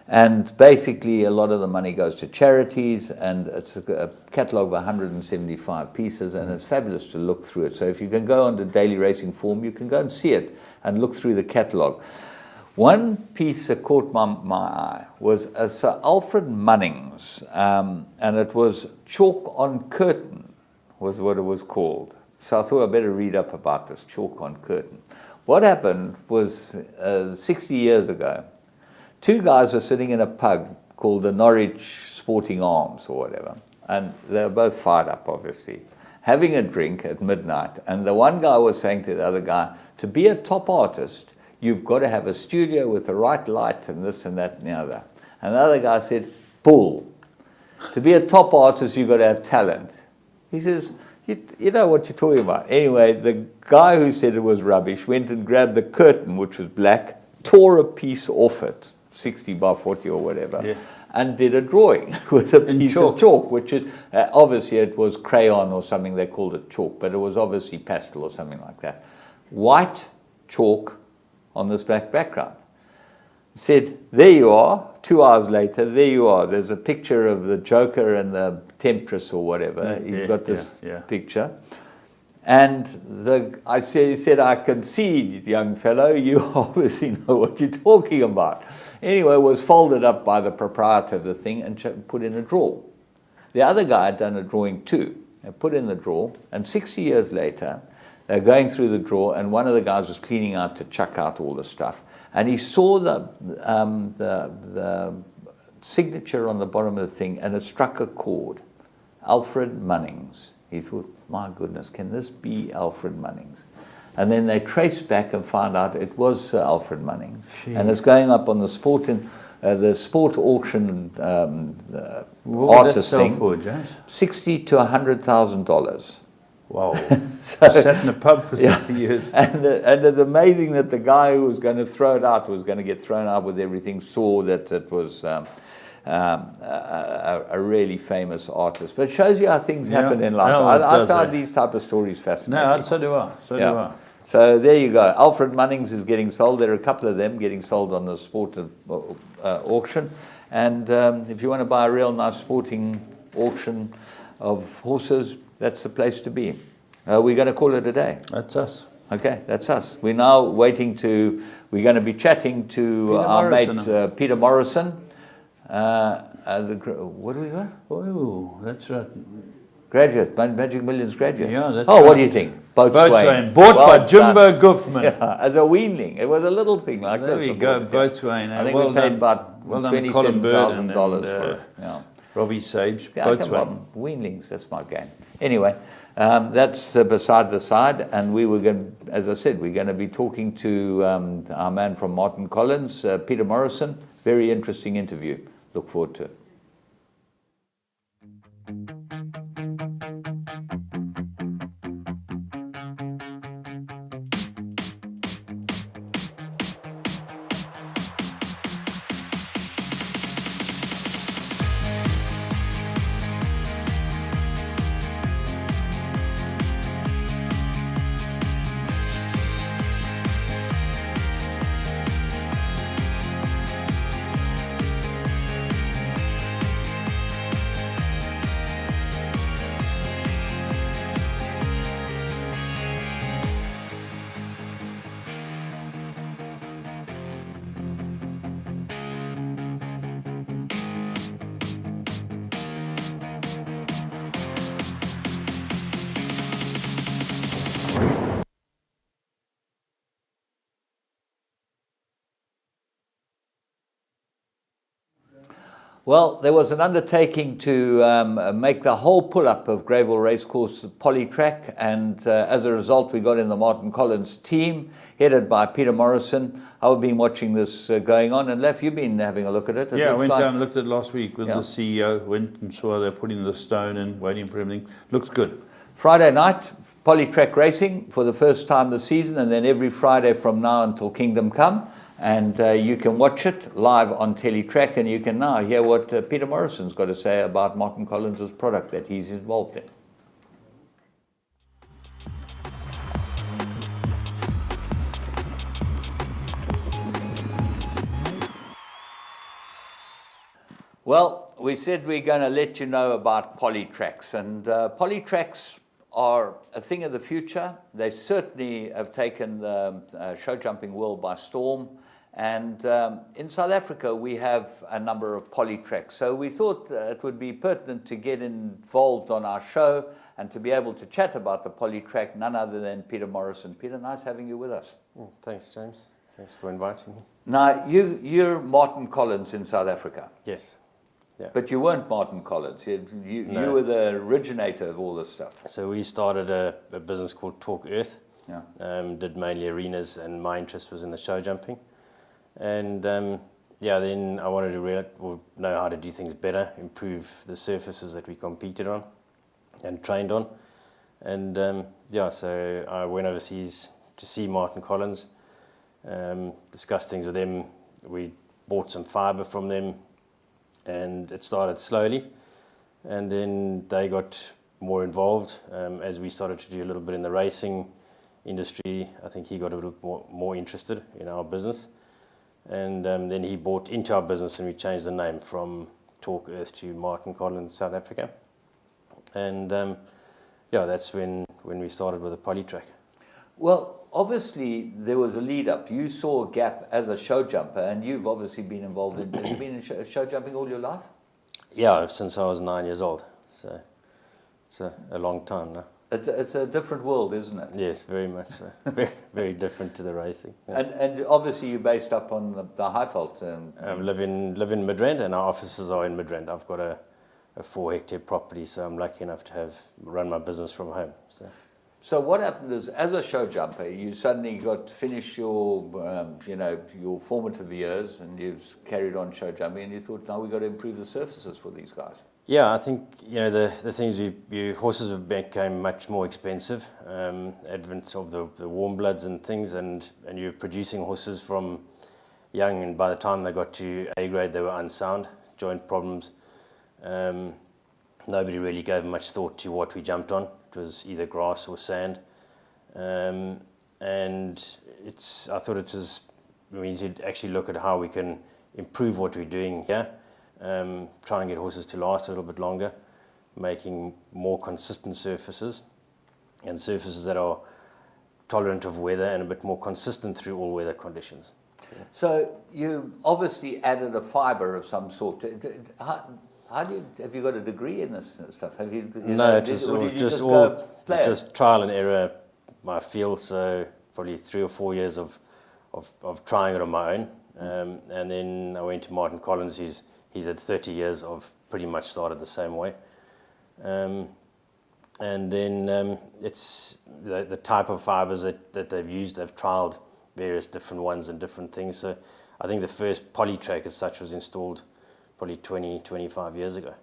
And basically, a lot of the money goes to charities, and it's a catalogue of 175 pieces, and it's fabulous to look through it. So if you can go on to Daily Racing Form, you can go and see it and look through the catalogue. One piece that caught my eye was a Sir Alfred Munnings, and it was Chalk on Curtain, was what it was called. So I thought I'd better read up about this, Chalk on Curtain. What happened was 60 years ago, two guys were sitting in a pub called the Norwich Sporting Arms or whatever, and they were both fired up, obviously, having a drink at midnight. And the one guy was saying to the other guy, to be a top artist, you've got to have a studio with the right light and this and that and the other. And the other guy said, bull. To be a top artist, you've got to have talent. He says, you know what you're talking about. Anyway, the guy who said it was rubbish went and grabbed the curtain, which was black, tore a piece off it, 60 by 40 or whatever, and did a drawing with a piece of chalk, which is, obviously it was crayon or something, they called it chalk, but it was obviously pastel or something like that. White chalk on this black background. Said, there you are, 2 hours later, there you are. There's a picture of the Joker and the Temptress or whatever. He's got this picture. And he said, I concede, young fellow, you obviously know what you're talking about. Anyway, it was folded up by the proprietor of the thing and put in a drawer. The other guy had done a drawing too. They put in the drawer, and 60 years later, they're going through the drawer, and one of the guys was cleaning out to chuck out all the stuff. And he saw the signature on the bottom of the thing, and it struck a chord. Alfred Munnings. He thought, my goodness, can this be Alfred Munnings? And then they traced back and found out it was Sir Alfred Munnings. And it's going up on the sport auction artist thing. For, James? $60,000 to $100,000. Wow. Sat in a pub for 60 years. And it's amazing that the guy who was going to throw it out was going to get thrown out with everything, saw that it was a really famous artist. But it shows you how things happen in life. No, I find these type of stories fascinating. No, so do I. So do I. So there you go. Alfred Munnings is getting sold. There are a couple of them getting sold on the sport auction. And if you want to buy a real nice sporting auction of horses, that's the place to be. We're going to call it a day. That's us. Okay, that's us. We're now we're going to be chatting to our mate Peter Morrison. What do we got? Oh, that's right. Graduate, Magic Millions graduate. Yeah, that's right. What do you think? Boatswain. Bought by Jimbo Guffman. Yeah, as a weanling. It was a little thing like this. There we go, Boatswain. I think we paid about $27,000 for it. Yeah. Robbie Sage, Boatswain. Weanlings, that's my game. Anyway, that's beside the side, and we were going, as I said, we're going to be talking to our man from Martin Collins, Peter Morrison. Very interesting interview. Look forward to it. Well, there was an undertaking to make the whole pull-up of Greyville Racecourse polytrack, and as a result, we got in the Martin Collins team, headed by Peter Morrison. I've been watching this going on, and Leff, you've been having a look at it. Yeah, I went down and looked at it last week with Yeah. the CEO, went and saw they're putting the stone in, waiting for everything. Looks good. Friday night, polytrack racing for the first time this season, and then every Friday from now until Kingdom Come. And you can watch it live on Teletrack, and you can now hear what Peter Morrison's got to say about Martin Collins' product that he's involved in. Well, we said we're going to let you know about polytracks, and polytracks are a thing of the future. They certainly have taken the show jumping world by storm. And in South Africa, we have a number of polytracks. So we thought it would be pertinent to get involved on our show and to be able to chat about the polytrack, none other than Peter Morrison. Peter, nice having you with us. Thanks, James. Thanks for inviting me. Now, you're Martin Collins in South Africa. Yes. Yeah. But you weren't Martin Collins. You No. were the originator of all this stuff. So we started a business called Talk Earth. Yeah. Did mainly arenas, and my interest was in the show jumping. And then I wanted to know how to do things better, improve the surfaces that we competed on and trained on. And so I went overseas to see Martin Collins, discussed things with them. We bought some fibre from them, and it started slowly. And then they got more involved as we started to do a little bit in the racing industry. I think he got a little more interested in our business. And then he bought into our business, and we changed the name from Talk Earth to Martin Collins South Africa. And that's when we started with a polytrack. Well, obviously there was a lead up. You saw a gap as a show jumper, and you've obviously been involved in. Have you been in show jumping all your life? Yeah, since I was 9 years old. So it's a long time now. It's a different world, isn't it? Yes, very much so. Very, very different to the racing. Yeah. And obviously you're based up on the Highveld. Live in Midrand, and our offices are in Midrand. I've got a 4-hectare property, so I'm lucky enough to run my business from home. So what happened is, as a show jumper, you suddenly got to finish your formative years, and you've carried on show jumping, and you thought, now we've got to improve the surfaces for these guys. Yeah, I think the things horses became much more expensive. Advent of the warm bloods and things, and you're producing horses from young, and by the time they got to A grade, they were unsound, joint problems. Nobody really gave much thought to what we jumped on. It was either grass or sand, and I thought we need to actually look at how we can improve what we're doing here. Try and get horses to last a little bit longer, making more consistent surfaces, and surfaces that are tolerant of weather and a bit more consistent through all weather conditions. Yeah. So you obviously added a fibre of some sort. Have you got a degree in this stuff? Have you? No, just trial and error. My field, so probably 3 or 4 years of trying it on my own, and then I went to Martin Collins. He's had 30 years of pretty much started the same way. And then it's the type of fibres that they've used. They've trialled various different ones and different things. So I think the first polytrack as such was installed probably 25 years ago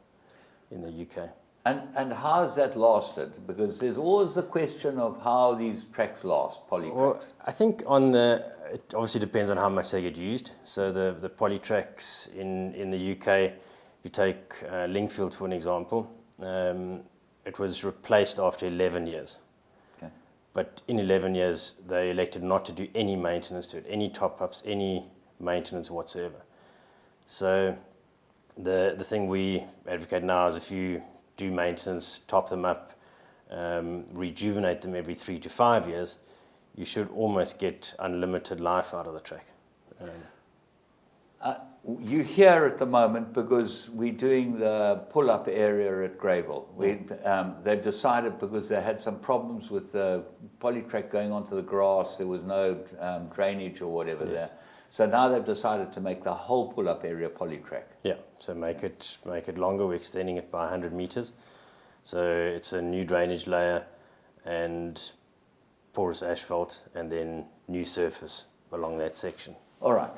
in the UK. And how has that lasted? Because there's always the question of how these tracks last, polytracks. Well, I think it obviously depends on how much they get used. So the polytracks in the UK, if you take Lingfield for an example, it was replaced after 11 years. Okay. But in 11 years, they elected not to do any maintenance to it, any top-ups, any maintenance whatsoever. So the thing we advocate now is if you do maintenance, top them up, rejuvenate them every 3 to 5 years, you should almost get unlimited life out of the track. You here at the moment because we're doing the pull-up area at Greyville. They've decided because they had some problems with the polytrack going onto the grass, there was no drainage or whatever there. So now they've decided to make the whole pull-up area polytrack. Yeah, so make it longer. We're extending it by 100 meters. So it's a new drainage layer and porous asphalt, and then new surface along that section. All right,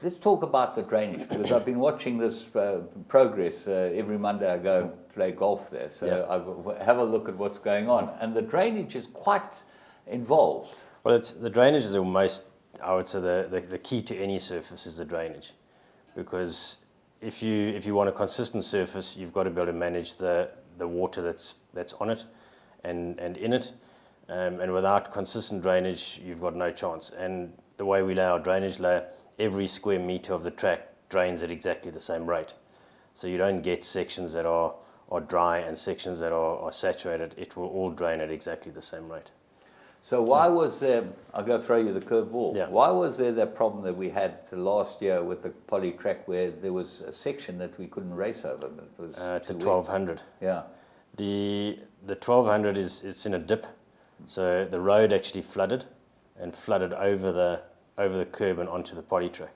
let's talk about the drainage, because I've been watching this progress. Every Monday I go and play golf there, so I have a look at what's going on. And the drainage is quite involved. Well, the drainage is almost, I would say, the key to any surface is the drainage. Because if you want a consistent surface, you've got to be able to manage the water that's on it and in it. And without consistent drainage, you've got no chance. And the way we lay our drainage layer, every square meter of the track drains at exactly the same rate. So you don't get sections that are dry and sections that are saturated. It will all drain at exactly the same rate. So why was there, I'll go throw you the curveball. Yeah. Why was there that problem that we had last year with the poly track where there was a section that we couldn't race over? But it was to 1200. Yeah. The 1200 it's in a dip. So the road actually flooded over the curb and onto the poly track.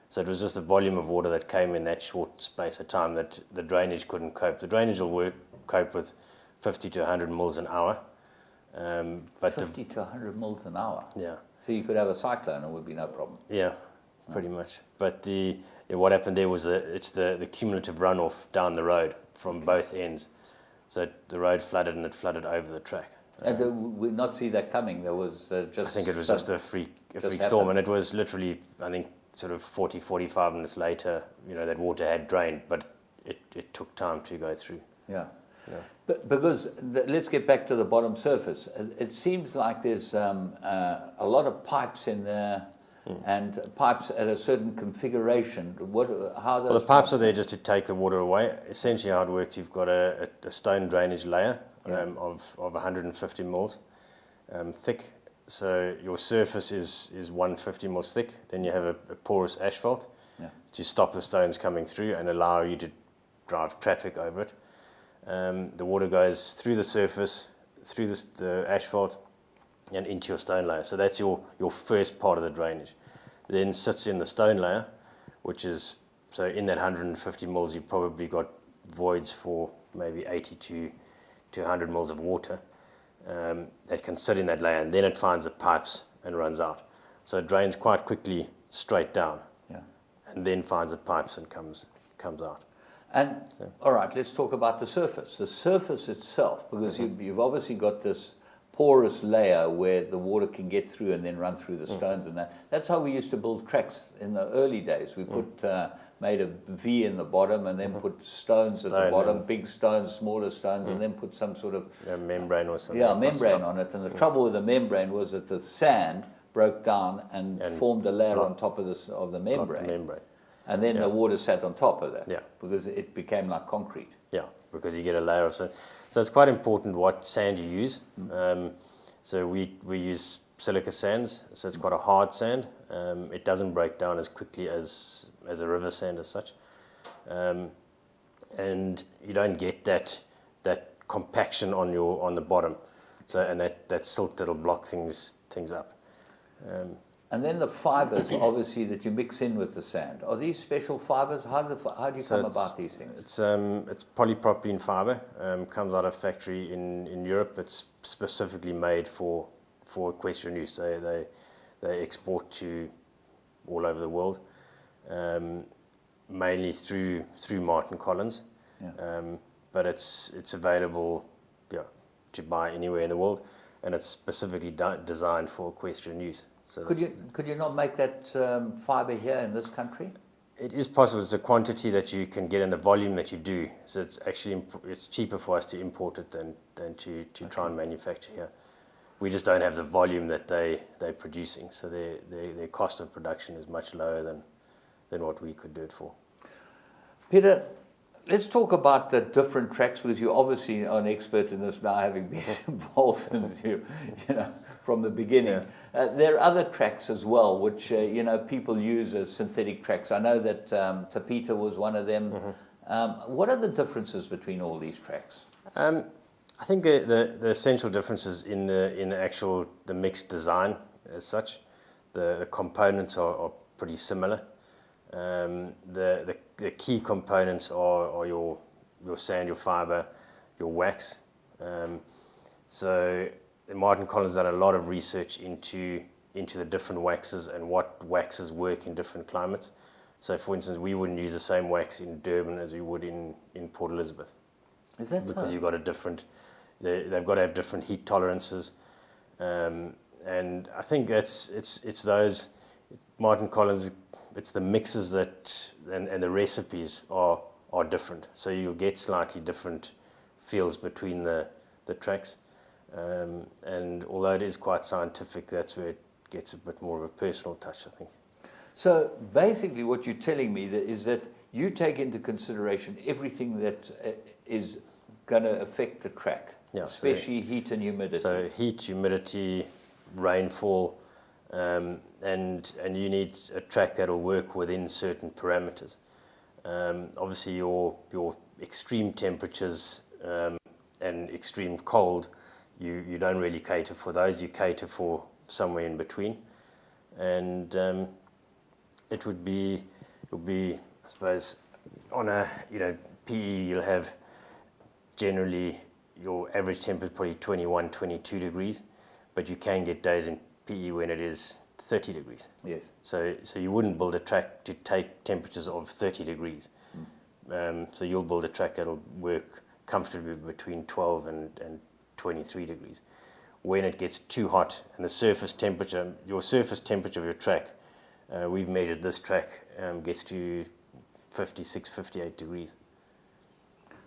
So it was just a volume of water that came in that short space of time that the drainage couldn't cope. The drainage will cope with 50 to 100 mils an hour. But 50 to 100 mils an hour? Yeah. So you could have a cyclone, it would be no problem? Yeah, pretty much. But what happened there was it's the cumulative runoff down the road from both ends. So the road flooded and it flooded over the track. And we not see that coming. There was just. I think it was just a freak storm, and it was literally, I think, sort of 40, 45 minutes later. That water had drained, but it took time to go through. Yeah. But because let's get back to the bottom surface. It seems like there's a lot of pipes in there, and pipes at a certain configuration. How those? Well, the pipes are there just to take the water away. Essentially, how it works, you've got a stone drainage layer. Of 150 mils thick. So your surface is 150 mils thick. Then you have a porous asphalt to stop the stones coming through and allow you to drive traffic over it. The water goes through the surface, through the asphalt, and into your stone layer. So that's your first part of the drainage. Then sits in the stone layer, which is, so in that 150 mils, you've probably got voids for maybe 80 to 100 mils of water that can sit in that layer, and then it finds the pipes and runs out. So it drains quite quickly straight down, and then finds the pipes and comes out. And all right, let's talk about the surface. The surface itself, because you've obviously got this porous layer where the water can get through and then run through the stones and that. That's how we used to build tracks in the early days. We put made a V in the bottom and then put stones at the bottom, big stones, smaller stones, and then put some sort of membrane or something. Yeah, membrane on it. And the trouble with the membrane was that the sand broke down and formed a layer on top of the membrane. And then the water sat on top of that because it became like concrete. Yeah, because you get a layer of sand. So it's quite important what sand you use. So we use silica sands, so it's quite a hard sand. It doesn't break down as quickly as a river sand as such. And you don't get that compaction on the bottom. So and that silt that'll block things up. And then the fibers, obviously, that you mix in with the sand. Are these special fibers? How do you come about these things? It's polypropylene fiber. Comes out of a factory in Europe. It's specifically made for equestrian use. They export to all over the world, mainly through Martin Collins. But it's available to buy anywhere in the world, and it's specifically designed for equestrian use. So could you not make that fiber here in this country? It is possible. It's a quantity that you can get in the volume that you do. So it's actually it's cheaper for us to import it than to try and manufacture here. We just don't have the volume that they're producing. So their cost of production is much lower than what we could do it for. Peter, let's talk about the different tracks, because you obviously are an expert in this now, having been involved since from the beginning. There are other tracks as well, which people use as synthetic tracks. I know that Tapita was one of them. What are the differences between all these tracks? I think the essential differences in the actual mixed design as such. The components are pretty similar. The key components are your sand, your fibre, your wax. So Martin Collins done a lot of research into the different waxes and what waxes work in different climates. So for instance, we wouldn't use the same wax in Durban as we would in Port Elizabeth. Is that because so? you've got a different, they've got to have different heat tolerances. And I think it's those, Martin Collins, it's the mixes that, and the recipes are different. So you'll get slightly different feels between the tracks. And although it is quite scientific, that's where it gets a bit more of a personal touch, I think. So basically what you're telling me is that you take into consideration everything that is going to affect the track, especially heat and humidity. So heat, humidity, rainfall, and you need a track that'll work within certain parameters. Obviously your extreme temperatures and extreme cold, you don't really cater for those. You cater for somewhere in between, and it'll be, I suppose, on a PE you'll have generally your average temperature probably 21, 22 degrees, but you can get days in PE when it is 30 degrees. Yes. So you wouldn't build a track to take temperatures of 30 degrees. So you'll build a track that'll work comfortably between 12 and 23 degrees. When it gets too hot and the surface temperature, your surface temperature of your track, we've measured this track, gets to 56, 58 degrees.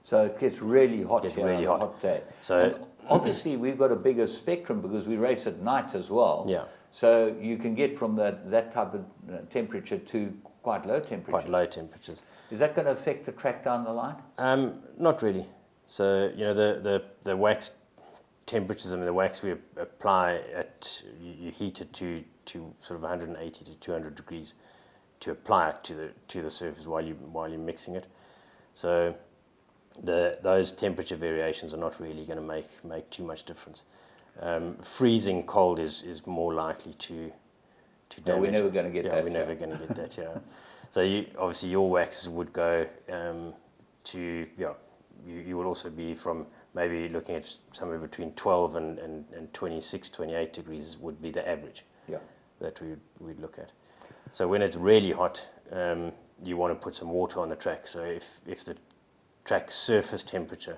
So it gets really hot Gets here really on a hot. hot day. So and obviously we've got a bigger spectrum because we race at night as well. Yeah. So you can get from that type of temperature to quite low temperatures. Quite low temperatures. Is that going to affect the track down the line? Not really. So the wax temperatures, I mean the wax we apply at, you heat it to sort of 180 to 200 degrees to apply it to the surface while you're mixing it. So those temperature variations are not really going to make too much difference. Freezing cold is more likely to damage. No, we're never going to get that. We're never going to get that. Yeah. So obviously your waxes would go to you will also be from maybe looking at somewhere between 12 and 26, 28 degrees would be the average that we'd look at. So when it's really hot, you want to put some water on the track. So if the track surface temperature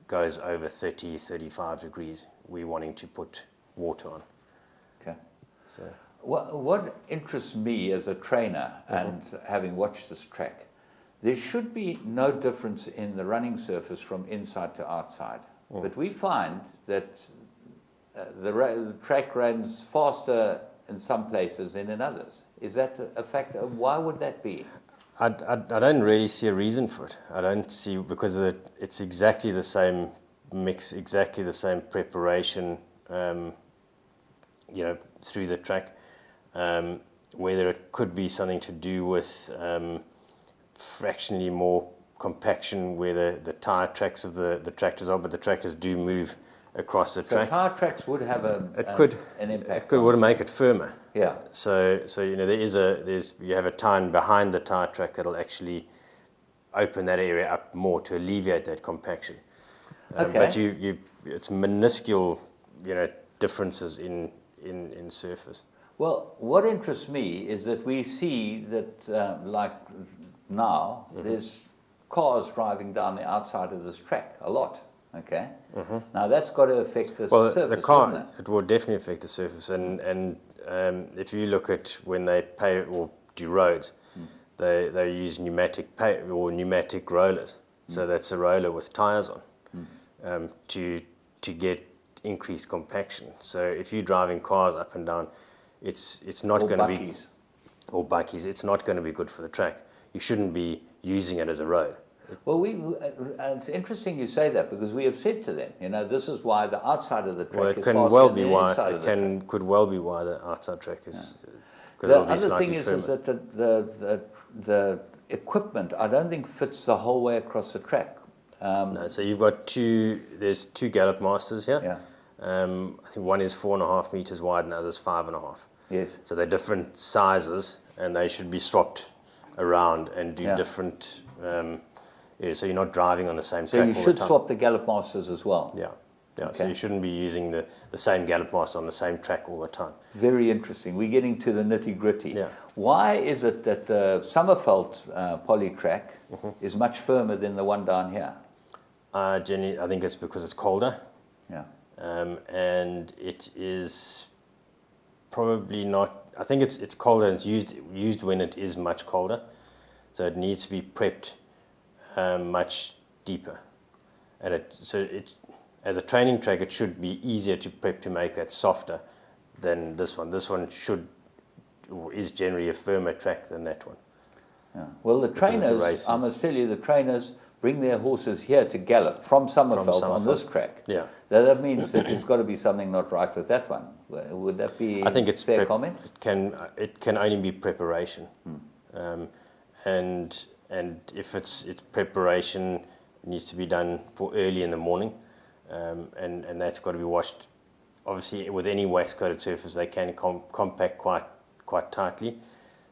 goes over 30, 35 degrees, we're wanting to put water on. Okay. So what interests me as a trainer and having watched this track, there should be no difference in the running surface from inside to outside. But we find that the track runs faster in some places than in others. Is that a factor? Why would that be? I don't really see a reason for it. I don't see, because it's exactly the same mix, exactly the same preparation, through the track. Whether it could be something to do with fractionally more compaction where the tyre tracks of the tractors are, but the tractors do move across the track. So tyre tracks would have an impact. It could would make it firmer. Yeah. So you have a tine behind the tyre track that'll actually open that area up more to alleviate that compaction. Okay. But it's minuscule, differences in surface. Well, what interests me is that we see that, like now, there's cars driving down the outside of this track a lot. Okay. Now that's got to affect the surface. Well, the car, it will definitely affect the surface, and if you look at when they pave or do roads, they use pneumatic rollers. So that's a roller with tires on, to get increased compaction. So if you're driving cars up and down, it's not going to be, or buckies, it's not going to be good for the track. You shouldn't be using it as a road. Well, it's interesting you say that, because we have said to them, this is why the outside of the track is faster than the inside of the track. Could well be why the outside track is. The other thing is that the equipment, I don't think, fits the whole way across the track. No, so you've got there's two Gallop Masters here. Yeah. I think one is 4.5 meters wide and the other is 5.5. Yes. So they're different sizes, and they should be swapped around and do Yeah. different. So you're not driving on the same So track you all the should time. swap the gallop masters as well. Yeah. Yeah, so Okay. you shouldn't be using the same gallop master on the same track all the time. Very interesting. We're getting to the nitty-gritty. Yeah. Why is it that the Sommerfeld poly track Mm-hmm. is much firmer than the one down here? Generally, I think it's because it's colder, Yeah. and it is probably not. I think it's colder and it's used when it is much colder, so it needs to be prepped much deeper, and it as a training track it should be easier to prep to make that softer than this one. This one is generally a firmer track than that one. Yeah. Well, the Because it's a trainers, racing. I must tell you, the trainers bring their horses here to gallop from Sommerfeld on this track. Yeah. That means that there's got to be something not right with that one. Would that be I think it's a fair comment? It can only be preparation, and if it's preparation, it needs to be done for early in the morning, and that's got to be washed. Obviously, with any wax coated surface, they can compact quite tightly.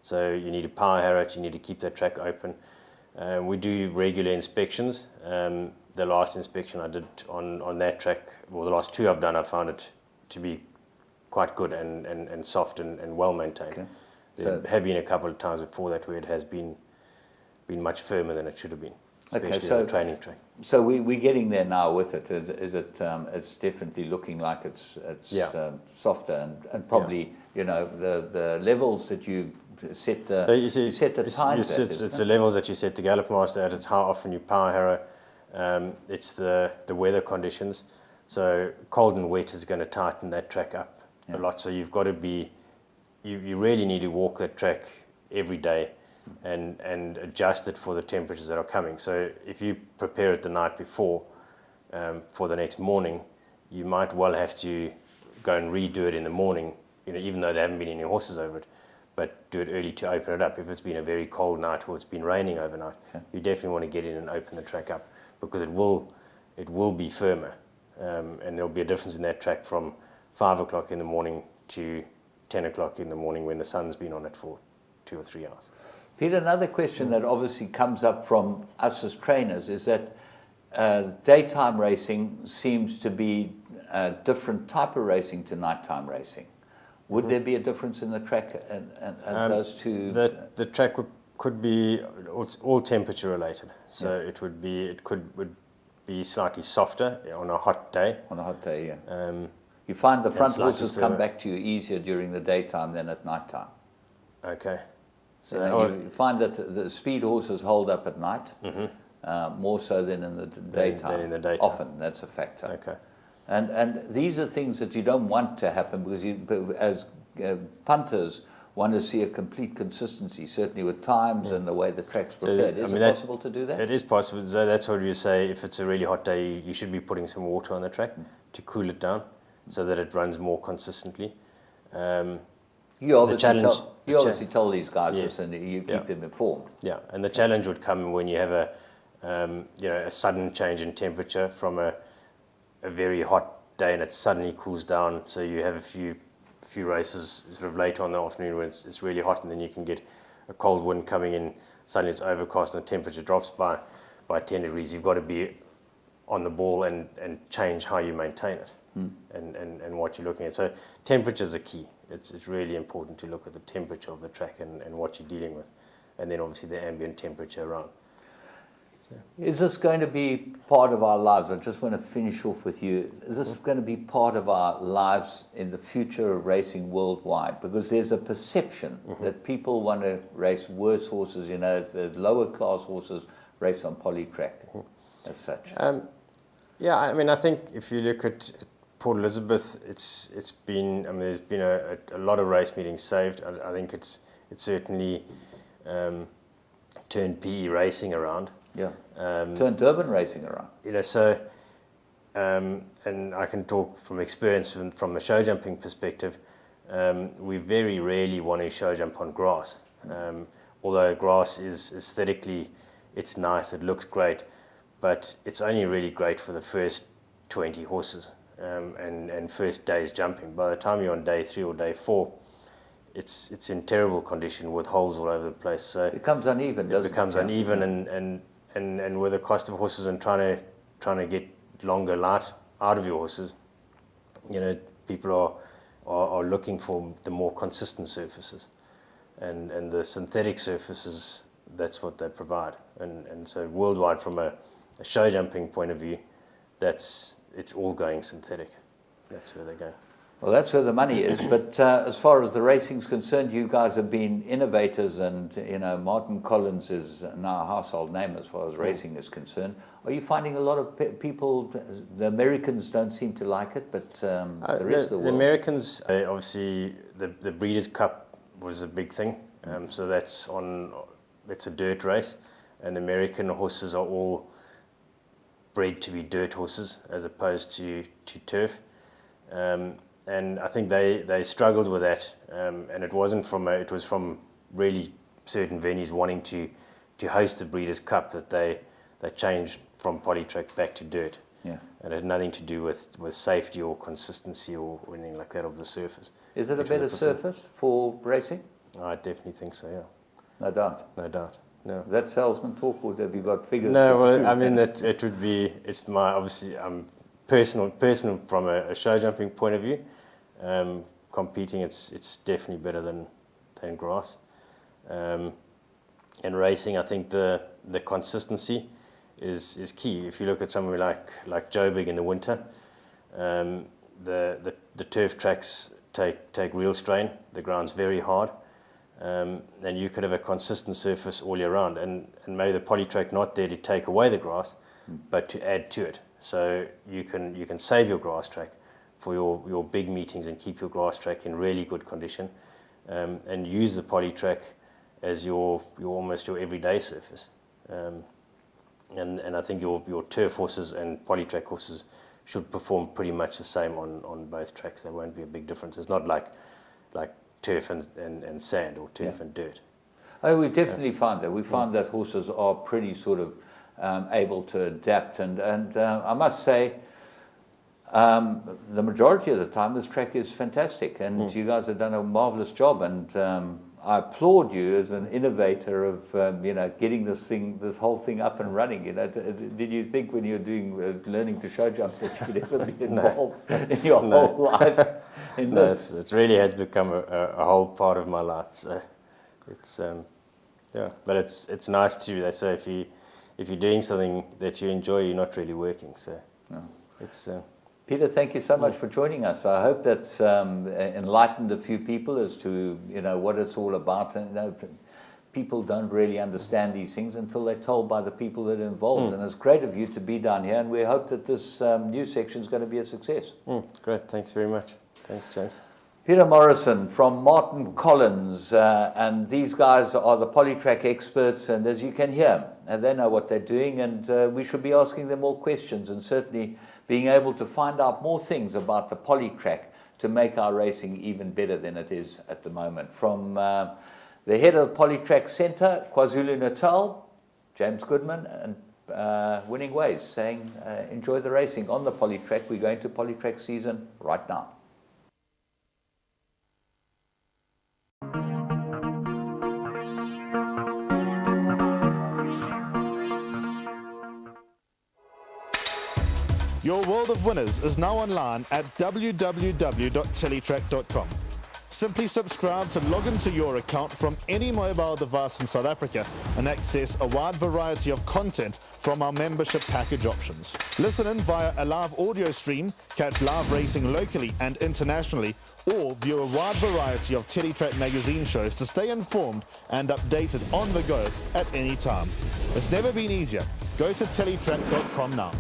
So you need a power harrow. You need to keep that track open. We do regular inspections. The last inspection I did on that track, well, the last two I've done, I found it to be quite good and soft and well maintained. Okay. There have been a couple of times before that where it has been much firmer than it should have been, especially as a training track. So we're getting there now with it. Is it? It's definitely looking like it's softer and probably the levels that you set the So you set the times at, it's the levels that you set the gallop master at. It's how often you power harrow. It's the weather conditions. So cold and wet is going to tighten that track up a lot. So you've got to be, you really need to walk that track every day and adjust it for the temperatures that are coming. So if you prepare it the night before for the next morning, you might well have to go and redo it in the morning, even though there haven't been any horses over it, but do it early to open it up. If it's been a very cold night or it's been raining overnight, you definitely want to get in and open the track up because it will be firmer. And there'll be a difference in that track from 5 o'clock in the morning to 10 o'clock in the morning when the sun's been on it for 2 or 3 hours. Peter, another question that obviously comes up from us as trainers is that daytime racing seems to be a different type of racing to nighttime racing. Would there be a difference in the track and those two? The track could be all temperature related. So it would be slightly softer on a hot day. On a hot day, yeah. You find the front slightly horses come back to you easier during the daytime than at nighttime. Okay. So you find that the speed horses hold up at night more so than in the daytime. Than in the daytime. Often, that's a factor. Okay. And these are things that you don't want to happen because as punters want to see a complete consistency, certainly with times and the way the track's prepared. Is it possible to do that? It is possible. So that's what you say. If it's a really hot day, you should be putting some water on the track to cool it down so that it runs more consistently. You obviously tell these guys this and you keep them informed. Yeah, and the challenge would come when you have a sudden change in temperature from a very hot day and it suddenly cools down. So you have a few races sort of later on in the afternoon when it's really hot, and then you can get a cold wind coming in. Suddenly it's overcast and the temperature drops by 10 degrees. You've got to be on the ball and change how you maintain it and what you're looking at. So temperatures are key. It's really important to look at the temperature of the track and what you're dealing with, and then obviously the ambient temperature around. Is this going to be part of our lives? I just want to finish off with you. Is this going to be part of our lives in the future of racing worldwide? Because there's a perception that people want to race worse horses, the lower class horses race on poly track as such. Yeah, I mean, I think if you look at Port Elizabeth, it's been, I mean, there's been a lot of race meetings saved. I think it's certainly turned PE racing around. Yeah, turned urban racing around. So, and I can talk from experience from a show jumping perspective. We very rarely want to show jump on grass. Although grass is aesthetically, it's nice, it looks great, but it's only really great for the first 20 horses and first day's jumping. By the time you're on day 3 or day 4, it's in terrible condition with holes all over the place. So it becomes uneven, doesn't it? It becomes uneven, and with the cost of horses and trying to get longer life out of your horses, you know, people are looking for the more consistent surfaces, and the synthetic surfaces, that's what they provide. And so worldwide, from a show jumping point of view, it's all going synthetic. That's where they go. Well, that's where the money is. But as far as the racing's concerned, you guys have been innovators, and you know, Martin Collins is now a household name as far as racing is concerned. Are you finding a lot of people? The Americans don't seem to like it, but the rest of the world. The Americans, obviously, the Breeders' Cup was a big thing. So it's a dirt race, and the American horses are all bred to be dirt horses as opposed to turf. And I think they struggled with that, and it wasn't it was from really certain venues wanting to host the Breeders' Cup that they changed from polytrack back to dirt. Yeah. And it had nothing to do with safety or consistency or anything like that of the surface. Is it a better surface for racing? I definitely think so, yeah. No doubt. No doubt. No. Is that salesman talk, or have you got figures? No, well, I mean, that it would be, it's my, obviously, personal from a show jumping point of view. Competing, it's definitely better than grass. And racing, I think the consistency is key. If you look at somewhere like Joburg in the winter, the turf tracks take real strain. The ground's very hard, and you could have a consistent surface all year round. And maybe the polytrack not there to take away the grass, but to add to it. So you can save your grass track for your big meetings and keep your grass track in really good condition, and use the polytrack as your almost your everyday surface. And I think your turf horses and polytrack horses should perform pretty much the same on both tracks. There won't be a big difference. It's not like turf and sand or turf and dirt. Oh, we definitely find that. We find that horses are pretty sort of able to adapt, and I must say, the majority of the time this track is fantastic, and you guys have done a marvelous job, and I applaud you as an innovator of getting this whole thing up and running. You know, did you think when you were learning to show jump that you'd ever be involved in your whole life in this? It really has become a whole part of my life. So it's but it's nice too. They say if you're doing something that you enjoy, you're not really working. So it's. Peter, thank you so much for joining us. I hope that's enlightened a few people as to what it's all about. And people don't really understand these things until they're told by the people that are involved. And it's great of you to be down here, and we hope that this new section is going to be a success. Great, thanks very much. Thanks, James. Peter Morrison from Martin Collins, and these guys are the polytrack experts, and as you can hear, they know what they're doing, and we should be asking them more questions, and certainly being able to find out more things about the polytrack to make our racing even better than it is at the moment. From the head of the Polytrack Centre, KwaZulu-Natal, James Goodman, and Winning Ways, saying enjoy the racing on the polytrack. We're going to polytrack season right now. Your world of winners is now online at www.teletrack.com. Simply subscribe to log into your account from any mobile device in South Africa and access a wide variety of content from our membership package options. Listen in via a live audio stream, catch live racing locally and internationally, or view a wide variety of Teletrack magazine shows to stay informed and updated on the go at any time. It's never been easier. Go to teletrack.com now.